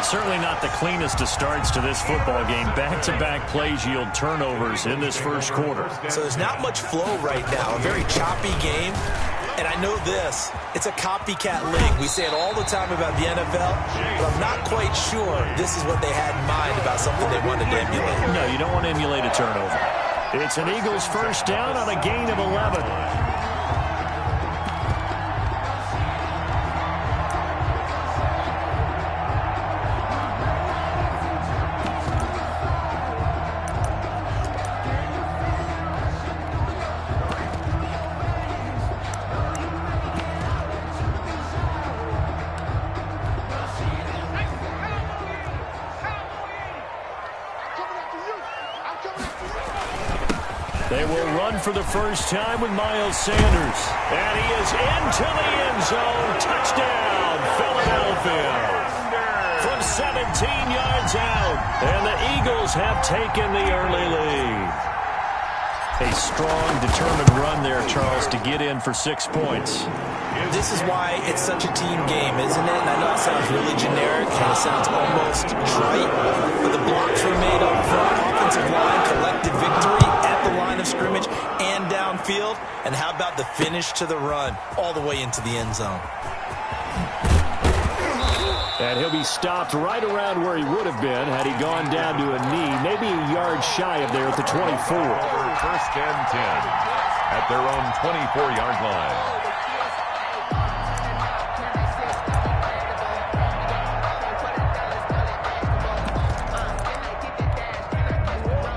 Certainly not the cleanest of starts to this football game. Back-to-back plays yield turnovers in this first quarter. So there's not much flow right now. A very choppy game. And I know this. It's a copycat league. We say it all the time about the NFL, but I'm not quite sure this is what they had in mind about something they wanted to emulate. No, you don't want to emulate a turnover. It's an Eagles first down on a gain of 11. They will run for the first time with Miles Sanders. And he is into the end zone. Touchdown, Philadelphia. From 17 yards out. And the Eagles have taken the early lead. A strong, determined run there, Charles, to get in for 6 points. This is why it's such a team game, isn't it? And I know it sounds really generic and it sounds almost trite, but the blocks were made up front. Offensive line collected victory at the line of scrimmage and downfield. And how about the finish to the run all the way into the end zone? And he'll be stopped right around where he would have been had he gone down to a knee, maybe a yard shy of there at the 24. First and 10 at their own 24-yard line.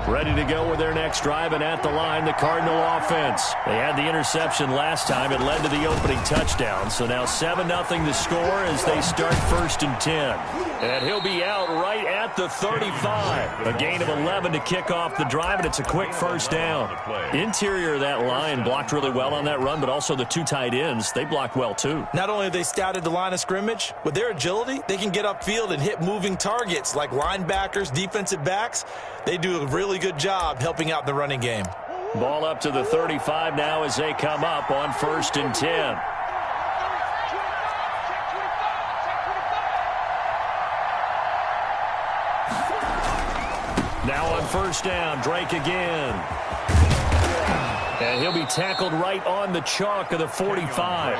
Ready to go with their next drive, and at the line, the Cardinal offense. They had the interception last time. It led to the opening touchdown. So now 7-0 the score as they start 1st and 10. And he'll be out right at the 35. A gain of 11 to kick off the drive, and it's a quick first down. Interior of that line blocked really well on that run, but also the 2 tight ends, they blocked well too. Not only have they scouted the line of scrimmage, with their agility, they can get upfield and hit moving targets like linebackers, defensive backs. They do a really good job helping out the running game. Ball up to the 35 now as they come up on 1st and 10. Now on first down, Drake again. And he'll be tackled right on the chalk of the 45.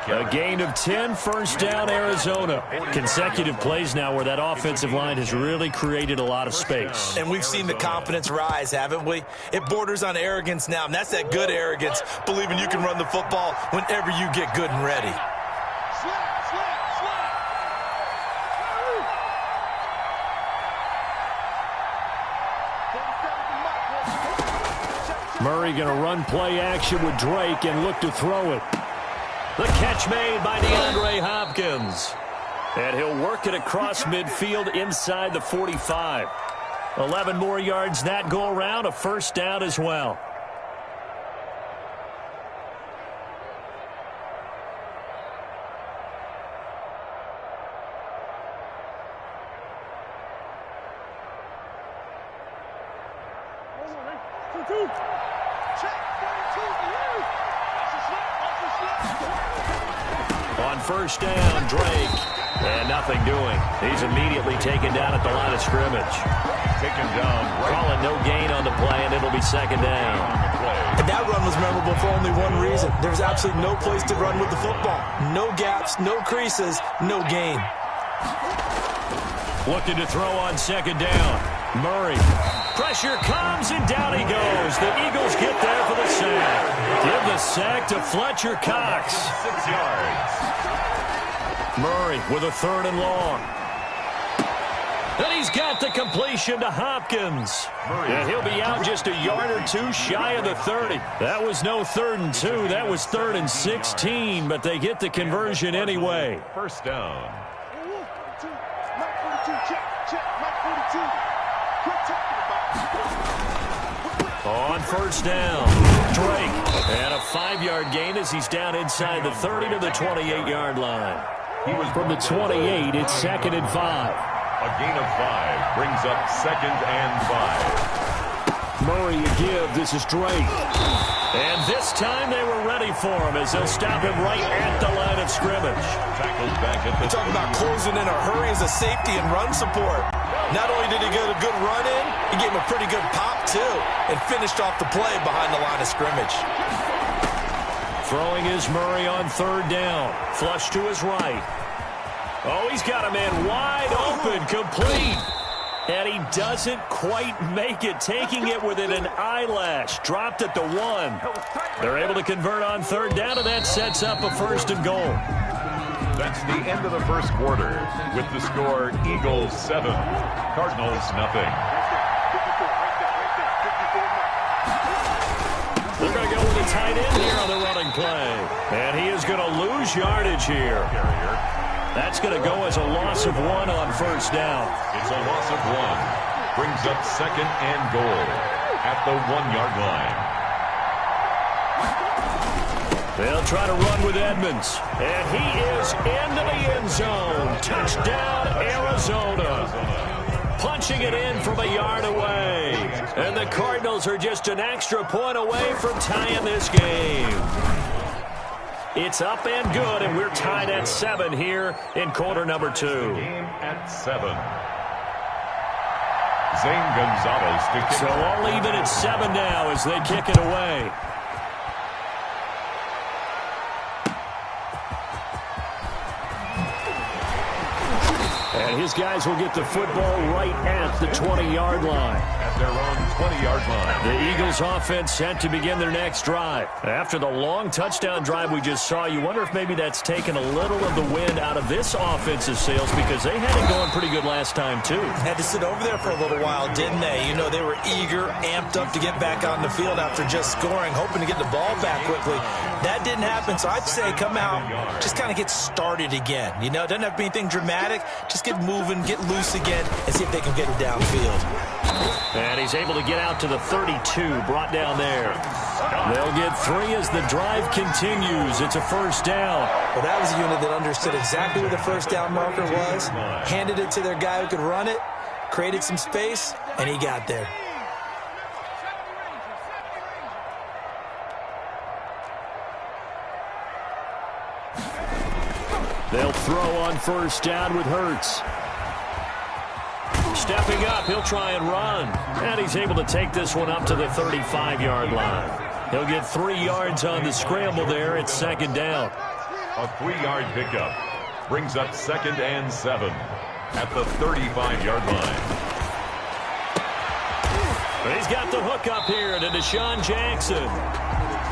A gain of 10, first down, Arizona. Consecutive plays now where that offensive line has really created a lot of space. And we've seen the confidence rise, haven't we? It borders on arrogance now, and that's that good arrogance, believing you can run the football whenever you get good and ready. Murray going to run play action with Drake and look to throw it. The catch made by DeAndre Hopkins. And he'll work it across midfield inside the 45. 11 more yards that go around, a first down as well. On first down, Drake. And nothing doing. He's immediately taken down at the line of scrimmage. Taken down. Calling no gain on the play, and it'll be second down. And that run was memorable for only one reason. There was absolutely no place to run with the football. No gaps, no creases, no gain. Looking to throw on second down. Murray. Pressure comes, and down he goes. The Eagles get there for the sack. Give the sack to Fletcher Cox. 6 yards. Murray with a third and long. And he's got the completion to Hopkins. And he'll be out just a yard or two shy of the 30. That was no 3rd and 2. That was 3rd and 16, but they get the conversion anyway. First down. On first down, Drake. And a 5-yard gain as he's down inside the 30 to the 28-yard line. From the 28, it's 2nd and 5. A gain of 5 brings up 2nd and 5. Murray a give. This is Drake. And this time they were ready for him as they'll stop him right at the line of scrimmage. Tackled back at the Talking about closing in a hurry as a safety and run support. Not only did he get a good run in, he gave him a pretty good pop, too, and finished off the play behind the line of scrimmage. Throwing is Murray on third down. Flush to his right. Oh, he's got a man wide open, complete. And he doesn't quite make it, taking it within an eyelash. Dropped at the 1. They're able to convert on third down, and that sets up a 1st and goal. That's the end of the first quarter with the score Eagles 7, Cardinals nothing. They're going to go with a tight end here on the running play. And he is going to lose yardage here. That's going to go as a loss of 1 on first down. It's a loss of 1. Brings up 2nd and goal at the 1-yard line. They'll try to run with Edmonds. And he is into the end zone. Touchdown, Arizona. Punching it in from a yard away. And the Cardinals are just an extra point away from tying this game. It's up and good, and we're tied at 7 here in quarter number 2. Game at 7. Zane Gonzalez to kick. So all even at 7 now as they kick it away. And his guys will get the football right at the 20-yard line. At their own 20-yard line. The Eagles offense set to begin their next drive. After the long touchdown drive we just saw, you wonder if maybe that's taken a little of the wind out of this offensive sails because they had it going pretty good last time too. Had to sit over there for a little while, didn't they? You know, they were eager, amped up to get back on the field after just scoring, hoping to get the ball back quickly. That didn't happen, so I'd say come out, just kind of get started again. You know, it doesn't have to be anything dramatic. Just get moving, get loose again, and see if they can get it downfield. And he's able to get out to the 32, brought down there. They'll get 3 as the drive continues. It's a first down. Well, that was a unit that understood exactly where the first down marker was, handed it to their guy who could run it, created some space, and he got there. They'll throw on first down with Hurts. Stepping up, he'll try and run. And he's able to take this one up to the 35-yard line. He'll get 3 yards on the scramble there at second down. A 3-yard pickup brings up 2nd and 7 at the 35-yard line. He's got the hook up here to Deshaun Jackson.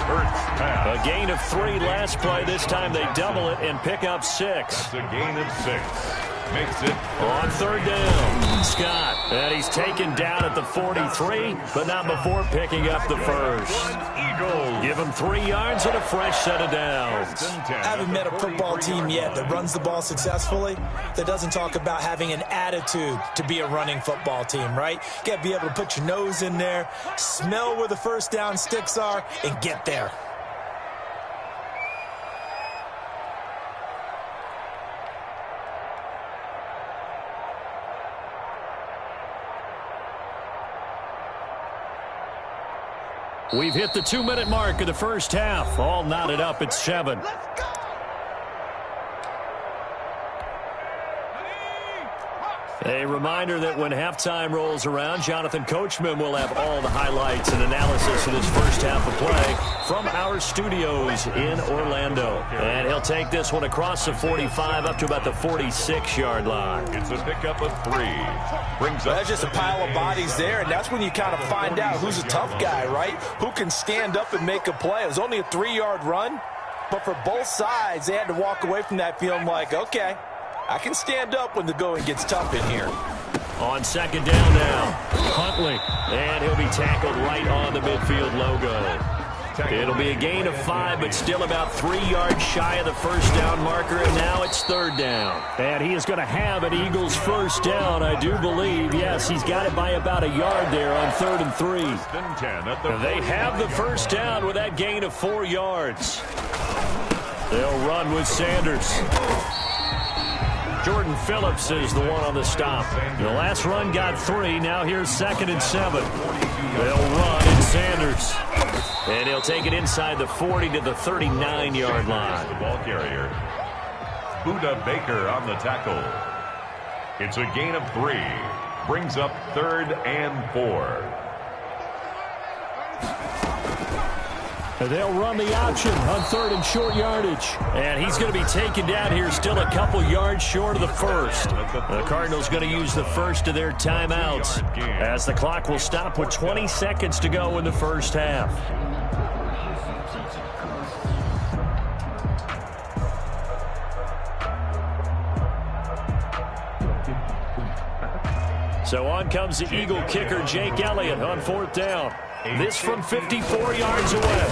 A gain of 3 last play. This time they double it and pick up 6. That's a gain of 6. Makes it on 3rd down. Scott. And he's taken down at the 43, but not before picking up the first. Eagles. Give him 3 yards and a fresh set of downs. I haven't met a football team yet that runs the ball successfully that doesn't talk about having an attitude to be a running football team, right? You got to be able to put your nose in there, smell where the first down sticks are, and get there. We've hit the 2-minute mark of the first half. All knotted up at 7. A reminder that when halftime rolls around, Jonathan Coachman will have all the highlights and analysis of this first half of play from our studios in Orlando. And he'll take this one across the 45 up to about the 46-yard line. It's a pickup of 3. Brings up that's just a pile of bodies there, and that's when you kind of find out who's a tough guy, right? Who can stand up and make a play. It was only a 3-yard run, but for both sides, they had to walk away from that feeling like, okay, I can stand up when the going gets tough in here. On 2nd down now, Huntley. And he'll be tackled right on the midfield logo. It'll be a gain of 5, but still about 3 yards shy of the first down marker, and now it's 3rd down. And he is going to have an Eagles first down, I do believe. Yes, he's got it by about a yard there on 3rd and 3. They have the first down with that gain of 4 yards. They'll run with Sanders. Jordan Phillips is the one on the stop. The last run got 3. Now here's 2nd and 7. They'll run in Sanders. And he'll take it inside the 40 to the 39-yard line. The ball carrier. Buda Baker on the tackle. It's a gain of 3. Brings up 3rd and 4. They'll run the option on 3rd and short yardage. And he's going to be taken down here still a couple yards short of the first. The Cardinals going to use the first of their timeouts as the clock will stop with 20 seconds to go in the first half. So on comes the Eagle kicker, Jake Elliott, on 4th down. This from 54 yards away.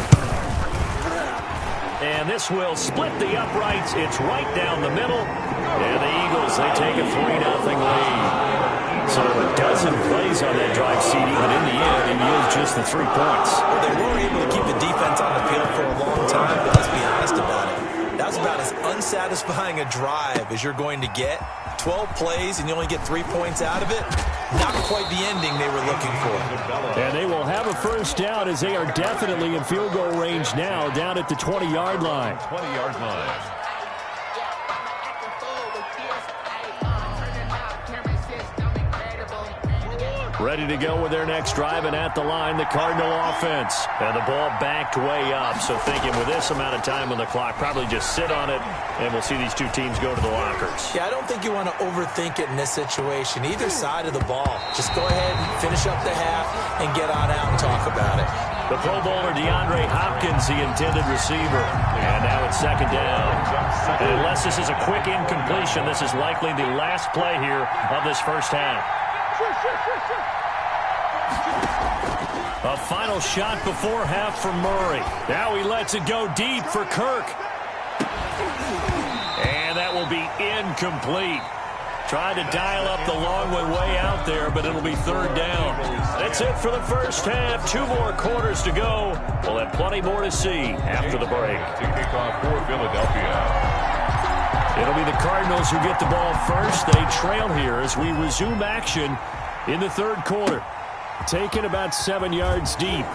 And this will split the uprights. It's right down the middle. And the Eagles, they take a 3-0 lead. So a dozen plays on that drive, CD, but in the end, it yields just the 3 points. Well, they were able to keep the defense on the field for a long time, but let's be honest about it. That was about as unsatisfying a drive as you're going to get. 12 plays and you only get 3 points out of it. Not quite the ending they were looking for. And they will have a first down as they are definitely in field goal range now down at the 20-yard line. 20-yard line. Ready to go with their next drive, and at the line, the Cardinal offense. And the ball backed way up, so thinking with this amount of time on the clock, probably just sit on it, and we'll see these two teams go to the lockers. Yeah, I don't think you want to overthink it in this situation. Either side of the ball. Just go ahead and finish up the half and get on out and talk about it. The Pro Bowler DeAndre Hopkins, the intended receiver. And now it's 2nd down. And unless this is a quick incompletion, this is likely the last play here of this first half. A final shot before half for Murray. Now he lets it go deep for Kirk. And that will be incomplete. Trying to dial up the long way out there, but it'll be 3rd down. That's it for the first half. 2 more quarters to go. We'll have plenty more to see after the break. To kick off for Philadelphia. It'll be the Cardinals who get the ball first. They trail here as we resume action in the 3rd quarter. Taken about 7 yards deep.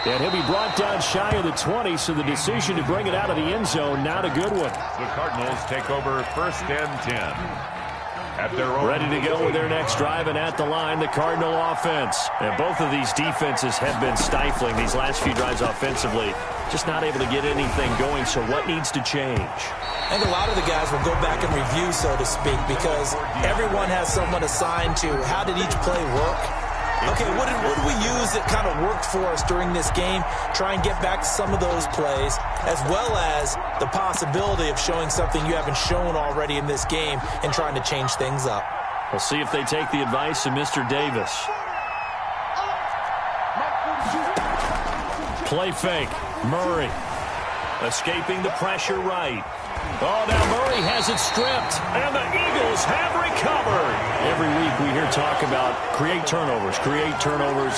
And he'll be brought down shy of the 20, so the decision to bring it out of the end zone, not a good one. The Cardinals take over 1st and 10. at their own. Ready to go with their next drive, and at the line, the Cardinal offense. And both of these defenses have been stifling these last few drives offensively. Just not able to get anything going, so what needs to change? I think a lot of the guys will go back and review, so to speak, because everyone has someone assigned to how did each play work. Okay, what did we use that kind of worked for us during this game? Try and get back to some of those plays, as well as the possibility of showing something you haven't shown already in this game and trying to change things up. We'll see if they take the advice of Mr. Davis. Play fake. Murray escaping the pressure right. Oh, now Murray has it stripped, and the Eagles have recovered. Every week we hear talk about create turnovers.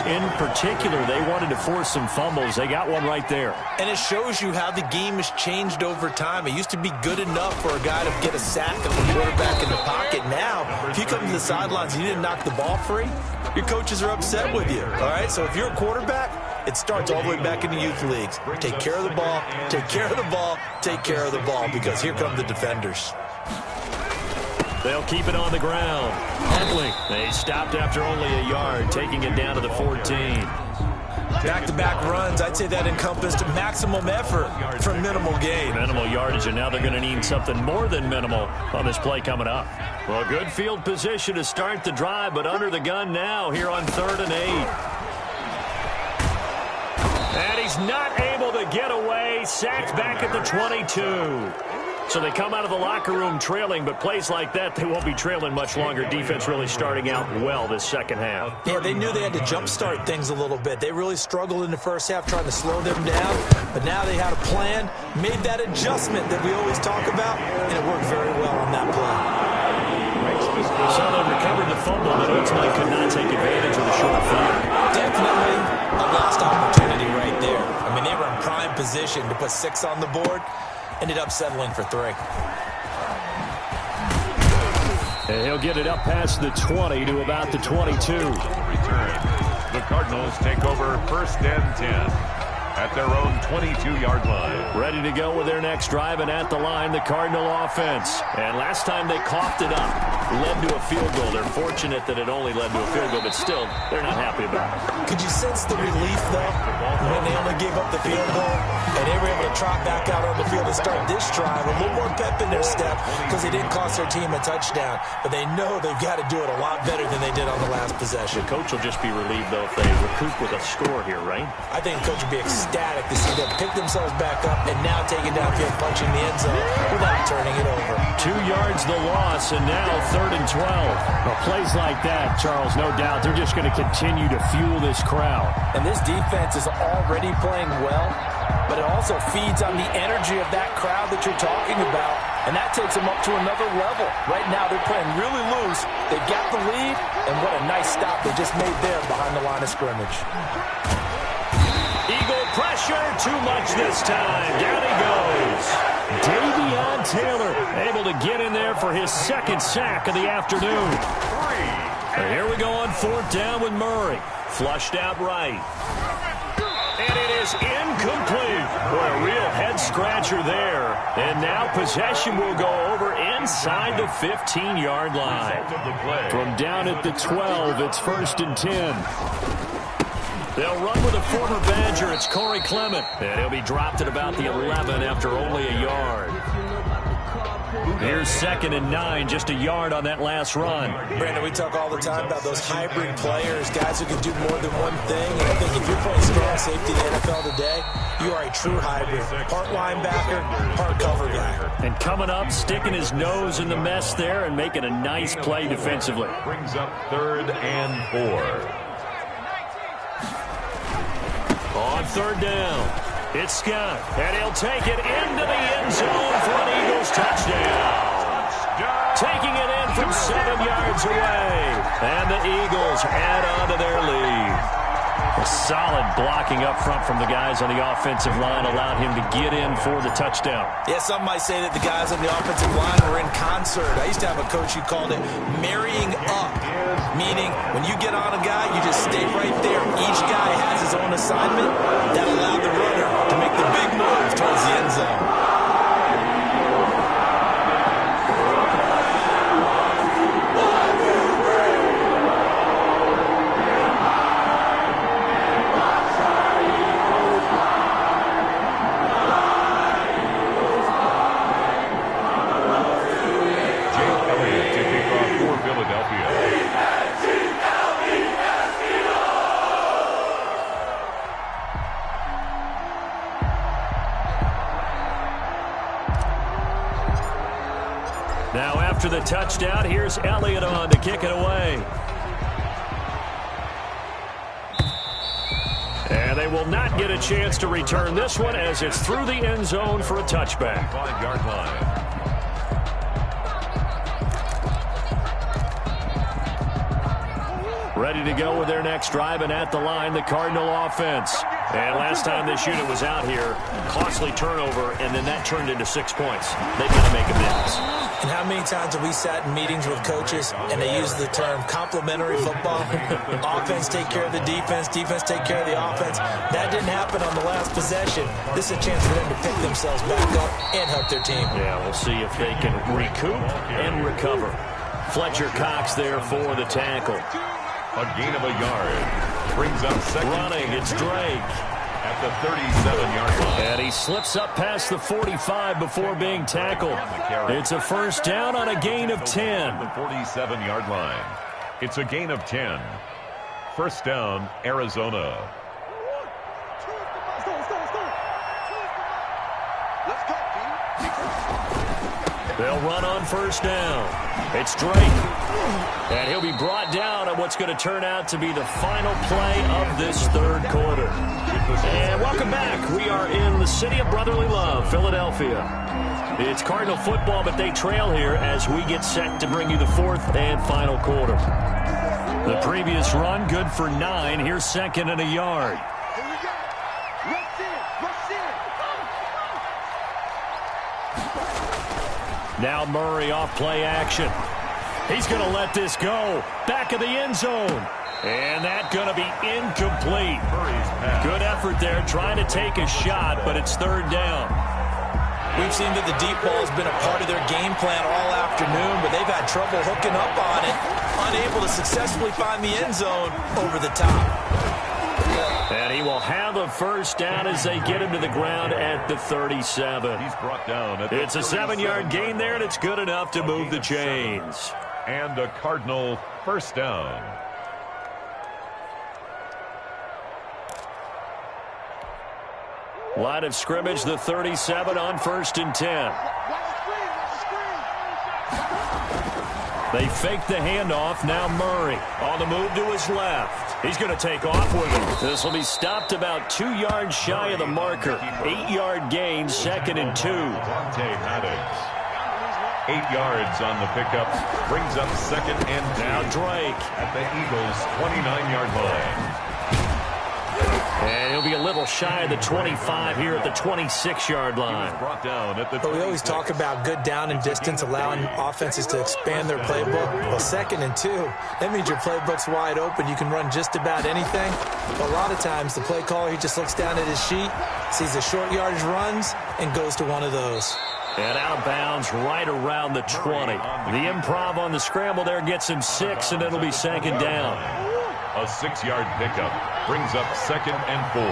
In particular, they wanted to force some fumbles. They got one right there. And it shows you how the game has changed over time. It used to be good enough for a guy to get a sack of the quarterback in the pocket. Now, if you come to the sidelines and you didn't knock the ball free, your coaches are upset with you. All right, so if you're a quarterback, it starts all the way back in the youth leagues. Take care of the ball, take care of the ball, take care of the ball, because here come the defenders. They'll keep it on the ground. Huntley, they stopped after only a yard, taking it down to the 14. Back-to-back runs, I'd say that encompassed maximum effort for minimal gain. Minimal yardage, and now they're going to need something more than minimal on this play coming up. Well, good field position to start the drive, but under the gun now here on 3rd and 8. And he's not able to get away. Sacked back at the 22. So they come out of the locker room trailing, but plays like that, they won't be trailing much longer. Defense really starting out well this second half. Yeah, they knew they had to jumpstart things a little bit. They really struggled in the first half trying to slow them down, but now they had a plan, made that adjustment that we always talk about, and it worked very well on that play. So they recovered the fumble, but ultimately could not take advantage of the short field. Definitely a lost opportunity right there. I mean, they were in prime position to put 6 on the board. Ended up settling for 3. And he'll get it up past the 20 to about the 22. Return. The Cardinals take over 1st and 10 at their own 22-yard line. Ready to go with their next drive, and at the line, the Cardinal offense. And last time they coughed it up, led to a field goal. They're fortunate that it only led to a field goal, but still, they're not happy about it. Could you sense the relief, though, when they only gave up the field goal, and they were able to trot back out on the field and start this drive, a little more pep in their step, because they didn't cost their team a touchdown, but they know they've got to do it a lot better than they did on the last possession. The coach will just be relieved, though, if they recoup with a score here, right? I think the coach will be ecstatic to see them pick themselves back up and now take it downfield, punching the end zone without turning it over. 2 yards the loss, and now 3rd and 12. Well, plays like that, Charles, no doubt, they're just going to continue to fuel this crowd. And this defense is already playing well, but it also feeds on the energy of that crowd that you're talking about, and that takes them up to another level. Right now, they're playing really loose. They've got the lead, and what a nice stop they just made there behind the line of scrimmage. Eagle pressure, too much this time. Down he goes. Davion Taylor able to get in there for his 2nd sack of the afternoon. And here we go on 4th down with Murray. Flushed out right. And it is incomplete. Boy, a real head-scratcher there. And now possession will go over inside the 15-yard line. From down at the 12, it's 1st and 10. They'll run with a former Badger. It's Corey Clement. And he'll be dropped at about the 11 after only a yard. Here's 2nd and 9, just a yard on that last run. Brandon, we talk all the time about those hybrid players, guys who can do more than one thing. And I think if you're playing strong safety in the NFL today, you are a true hybrid. Part linebacker, part cover guy. And coming up, sticking his nose in the mess there and making a nice play defensively. Brings up 3rd and 4. On 3rd down, it's Scott, and he'll take it into the end zone for an Eagles touchdown. Taking it in from 7 yards away, and the Eagles add on to their lead. A solid blocking up front from the guys on the offensive line allowed him to get in for the touchdown. Yeah, some might say that the guys on the offensive line were in concert. I used to have a coach who called it marrying up, meaning when you get on a guy, you just stay right there. Each guy has his own assignment. That allowed the runner to make the big move towards the end zone. Now after the touchdown, here's Elliott on to kick it away. And they will not get a chance to return this one as it's through the end zone for a touchback. 5-yard line. Ready to go with their next drive, and at the line, the Cardinal offense. And last time this unit was out here, costly turnover, and then that turned into 6 points. They've got to make amends. And how many times have we sat in meetings with coaches and they use the term complementary football? Offense take care of the defense, defense take care of the offense. That didn't happen on the last possession. This is a chance for them to pick themselves back up and help their team. Yeah, we'll see if they can recoup and recover. Fletcher Cox there for the tackle. A gain of a yard. Brings up second. Running, it's Drake. At the 37-yard line. And he slips up past the 45 before being tackled. It's a first down on a gain of 10. The 47-yard line. It's a gain of 10. First down, Arizona. They'll run on first down. It's Drake. And he'll be brought down on what's going to turn out to be the final play of this third quarter. And welcome back. We are in the city of brotherly love, Philadelphia. It's Cardinal football, but they trail here as we get set to bring you the fourth and final quarter. The previous run, good for 9. Here's second and a yard. Now Murray off play action. He's going to let this go. Back of the end zone. And that's going to be incomplete. Good effort there trying to take a shot, but it's third down. We've seen that the deep ball has been a part of their game plan all afternoon, but they've had trouble hooking up on it, unable to successfully find the end zone over the top. And he will have a first down as they get him to the ground at the 37. He's brought down at the It's a 7-yard gain there, and it's good enough to move the chains. And a Cardinal first down. Line of scrimmage, the 37 on first and 10. They fake the handoff. Now Murray on the move to his left. He's going to take off with it. This will be stopped about 2 yards shy of the marker. 8-yard gain, second and 2. 8 yards on the pickup. Brings up second and 2. Now Drake at the Eagles' 29-yard line. And he'll be a little shy of the 25 here at the 26-yard line. Brought down at the 26. But we always talk about good down and distance, allowing offenses to expand their playbook. Well, second and 2, that means your playbook's wide open. You can run just about anything. But a lot of times, the play caller, he just looks down at his sheet, sees the short yardage runs, and goes to one of those. And out of bounds right around the 20. The improv on the scramble there gets him 6, and it'll be second down. A 6-yard pickup brings up second and 4.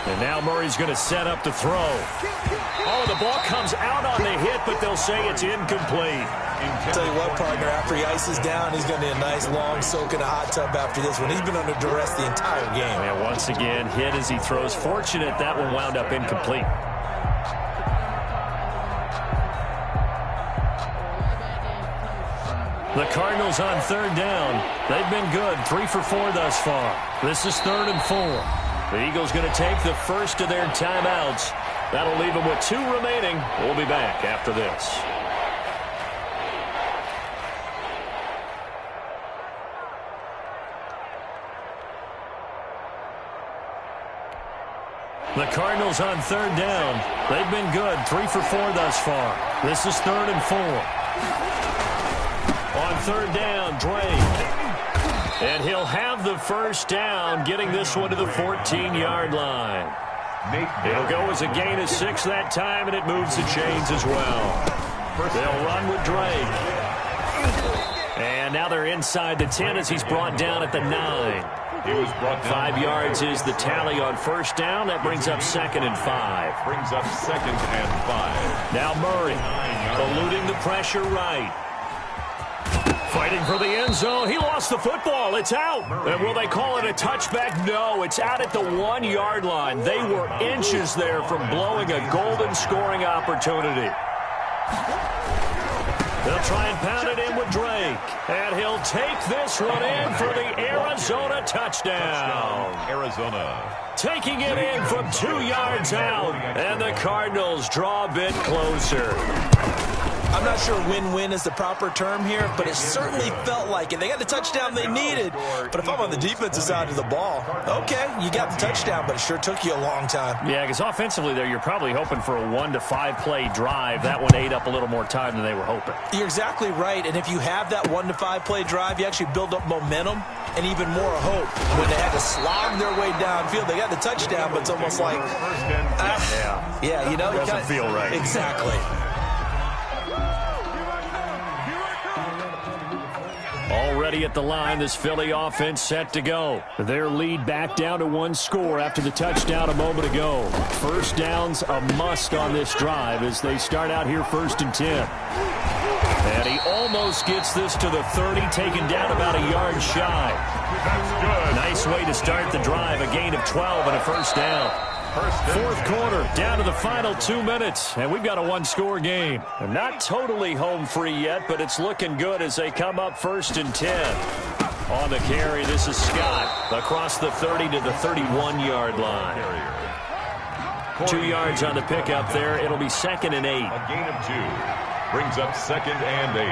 And now Murray's going to set up the throw. Oh, the ball comes out on the hit, but they'll say it's incomplete. I'll tell you what, partner, after he ices down, he's going to need a nice long soak in a hot tub after this one. He's been under duress the entire game. And once again, hit as he throws. Fortunate that one wound up incomplete. The Cardinals on third down. They've been good, 3 for 4 thus far. This is third and 4. The Eagles going to take the first of their timeouts. That'll leave them with 2 remaining. We'll be back after this. The Cardinals on third down. They've been good, 3 for 4 thus far. This is third and 4. On third down, Drake. And he'll have the first down, getting this one to the 14-yard line. It'll go as a gain of 6 that time, and it moves the chains as well. They'll run with Drake. And now they're inside the 10 as he's brought down at the 9. He was brought down. 5 yards is the tally on first down. That brings up second and 5. Brings up second and 5. Now Murray, eluding the pressure right. Fighting for the end zone. He lost the football. It's out. And will they call it a touchback? No, it's out at the 1-yard line. They were inches there from blowing a golden scoring opportunity. They'll try and pound it in with Drake. And he'll take this one in for the Arizona touchdown. Arizona. Taking it in from 2 yards out. And the Cardinals draw a bit closer. I'm not sure win-win is the proper term here, but it certainly felt like it. They got the touchdown they needed. But if I'm on the defensive side of the ball, okay, you got the touchdown, but it sure took you a long time. Yeah, because offensively there, you're probably hoping for a 1 to 5 play drive. That one ate up a little more time than they were hoping. You're exactly right, and if you have that 1 to 5 play drive, you actually build up momentum and even more hope. When they had to slog their way downfield, they got the touchdown, but it's almost like, yeah, you know, doesn't feel right. Exactly. Already at the line, this Philly offense set to go. Their lead back down to 1 score after the touchdown a moment ago. First down's a must on this drive as they start out here 1st and 10. And he almost gets this to the 30, taken down about a yard shy. That's good. Nice way to start the drive, a gain of 12 and a first down. Fourth quarter, down to the final 2 minutes, and we've got a 1-score game. Not totally home free yet, but it's looking good as they come up 1st and 10. On the carry, this is Scott across the 30 to the 31-yard line. 2 yards on the pickup there. It'll be 2nd and 8. A gain of 2 brings up 2nd and 8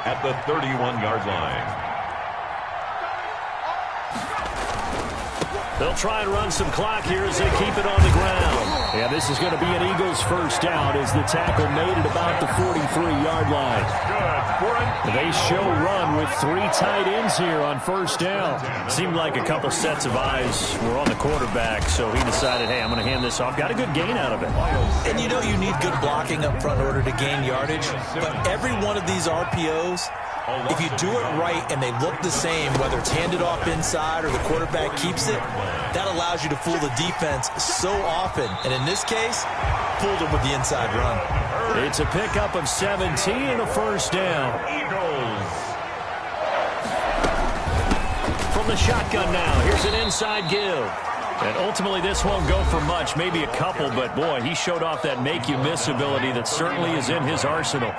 at the 31-yard line. They'll try and run some clock here as they keep it on the ground. Yeah, this is going to be an Eagles first down as the tackle made it about the 43-yard line. They show run with 3 tight ends here on first down. Seemed like a couple sets of eyes were on the quarterback, so he decided, hey, I'm going to hand this off. Got a good gain out of it. And you know you need good blocking up front in order to gain yardage, but every one of these RPOs, if you do it right and they look the same, whether it's handed off inside or the quarterback keeps it, that allows you to fool the defense so often. And in this case, fooled them with the inside run. It's a pickup of 17 and a first down. Eagles. From the shotgun now, here's an inside give. And ultimately, this won't go for much, maybe a couple, but boy, he showed off that make-you-miss ability that certainly is in his arsenal.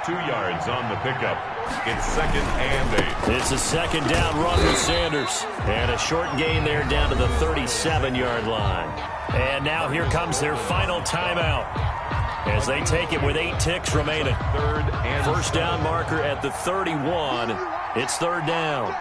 2 yards on the pickup. It's 2nd and 8. It's a 2nd down run with Sanders. And a short gain there down to the 37-yard line. And now here comes their final timeout as they take it with 8 ticks remaining. First down marker at the 31. It's 3rd down.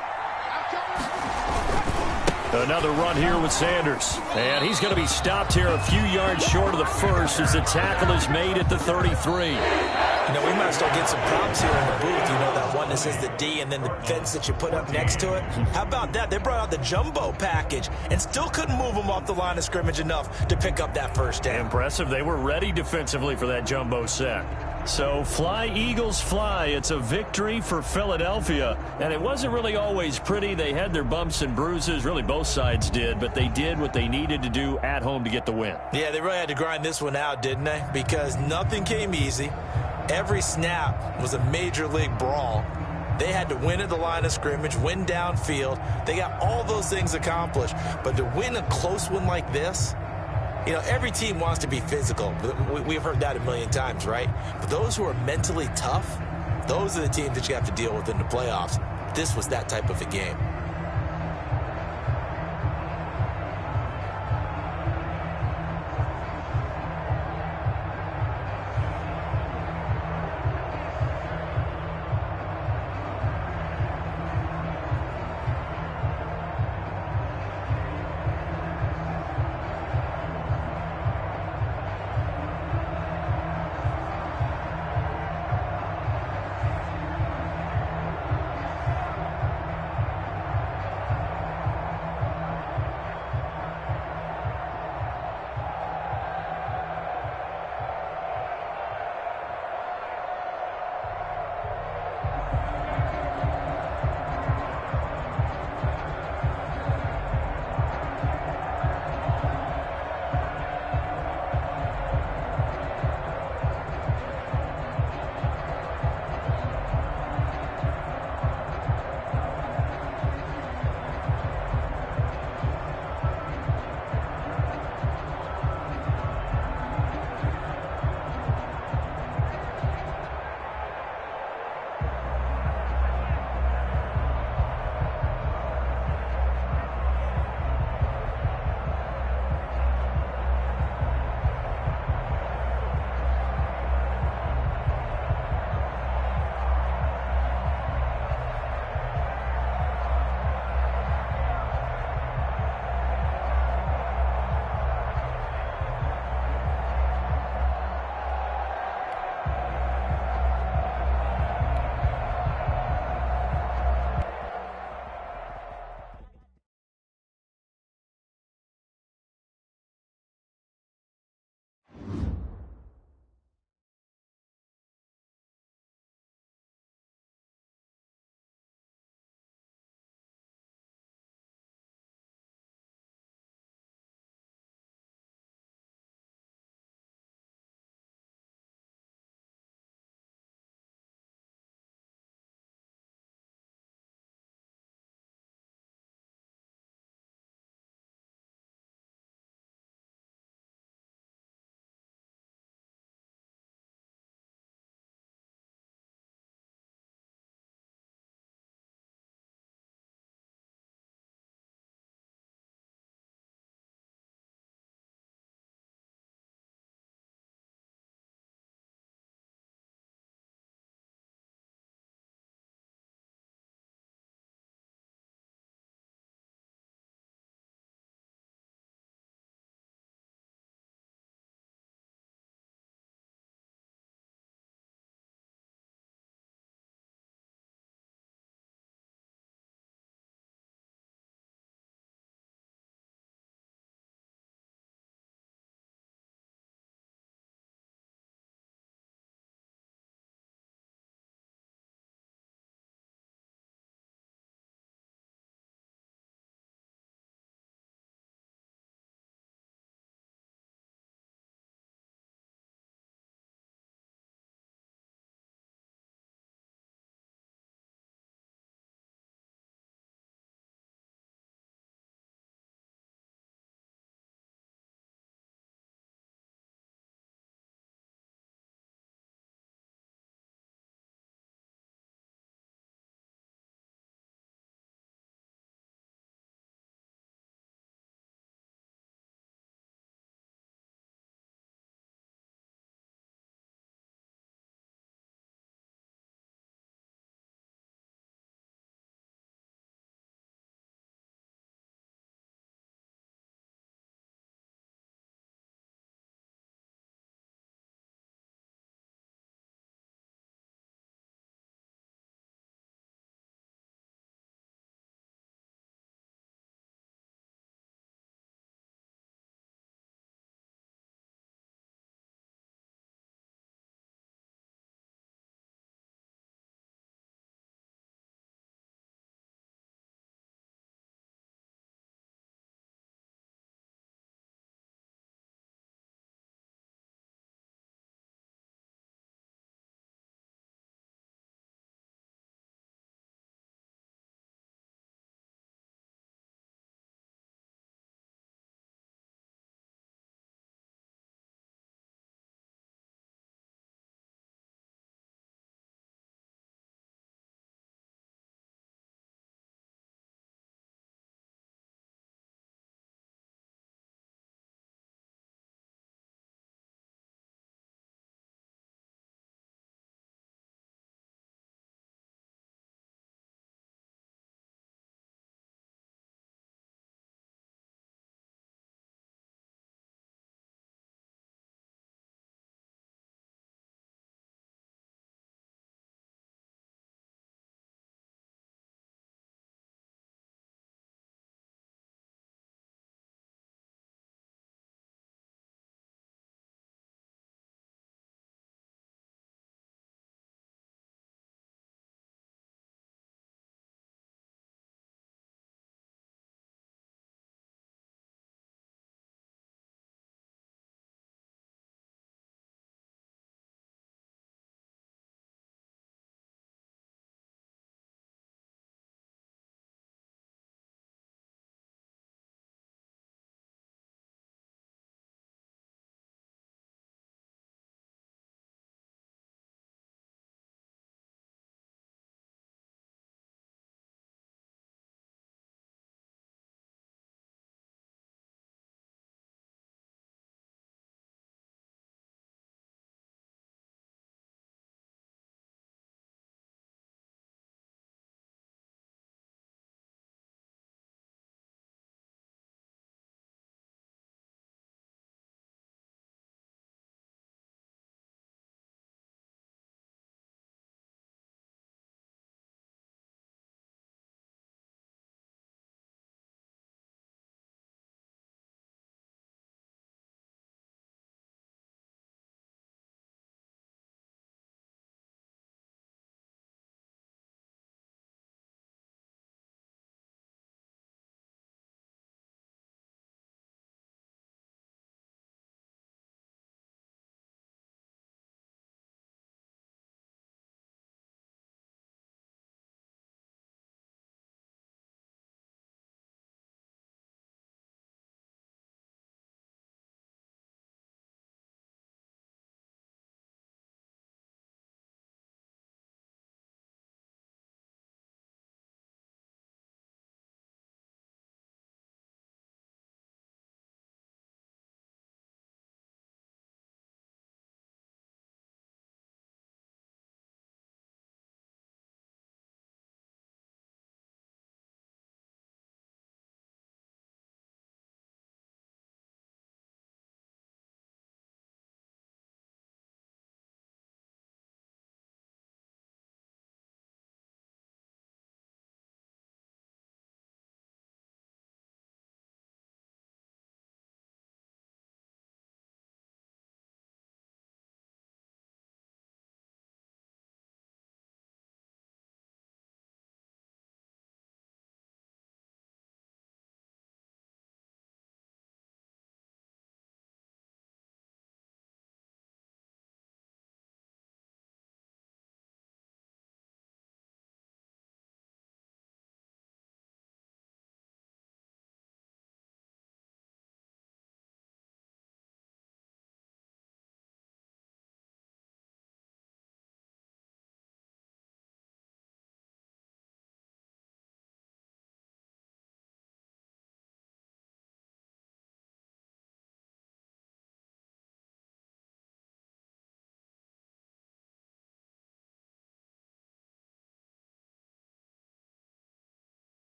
Another run here with Sanders. And he's going to be stopped here a few yards short of the first as the tackle is made at the 33. You know, we might start getting some props here in the booth. You know, that one that says the D and then the fence that you put up next to it. How about that? They brought out the jumbo package and still couldn't move them off the line of scrimmage enough to pick up that first down. Impressive. They were ready defensively for that jumbo set. So fly, Eagles, fly. It's a victory for Philadelphia. And it wasn't really always pretty. They had their bumps and bruises. Really, both sides did. But they did what they needed to do at home to get the win. Yeah, they really had to grind this one out, didn't they? Because nothing came easy. Every snap was a major league brawl. They had to win at the line of scrimmage, win downfield. They got all those things accomplished. But to win a close one like this, you know, every team wants to be physical. We've heard that a million times, right? But those who are mentally tough, those are the teams that you have to deal with in the playoffs. This was that type of a game.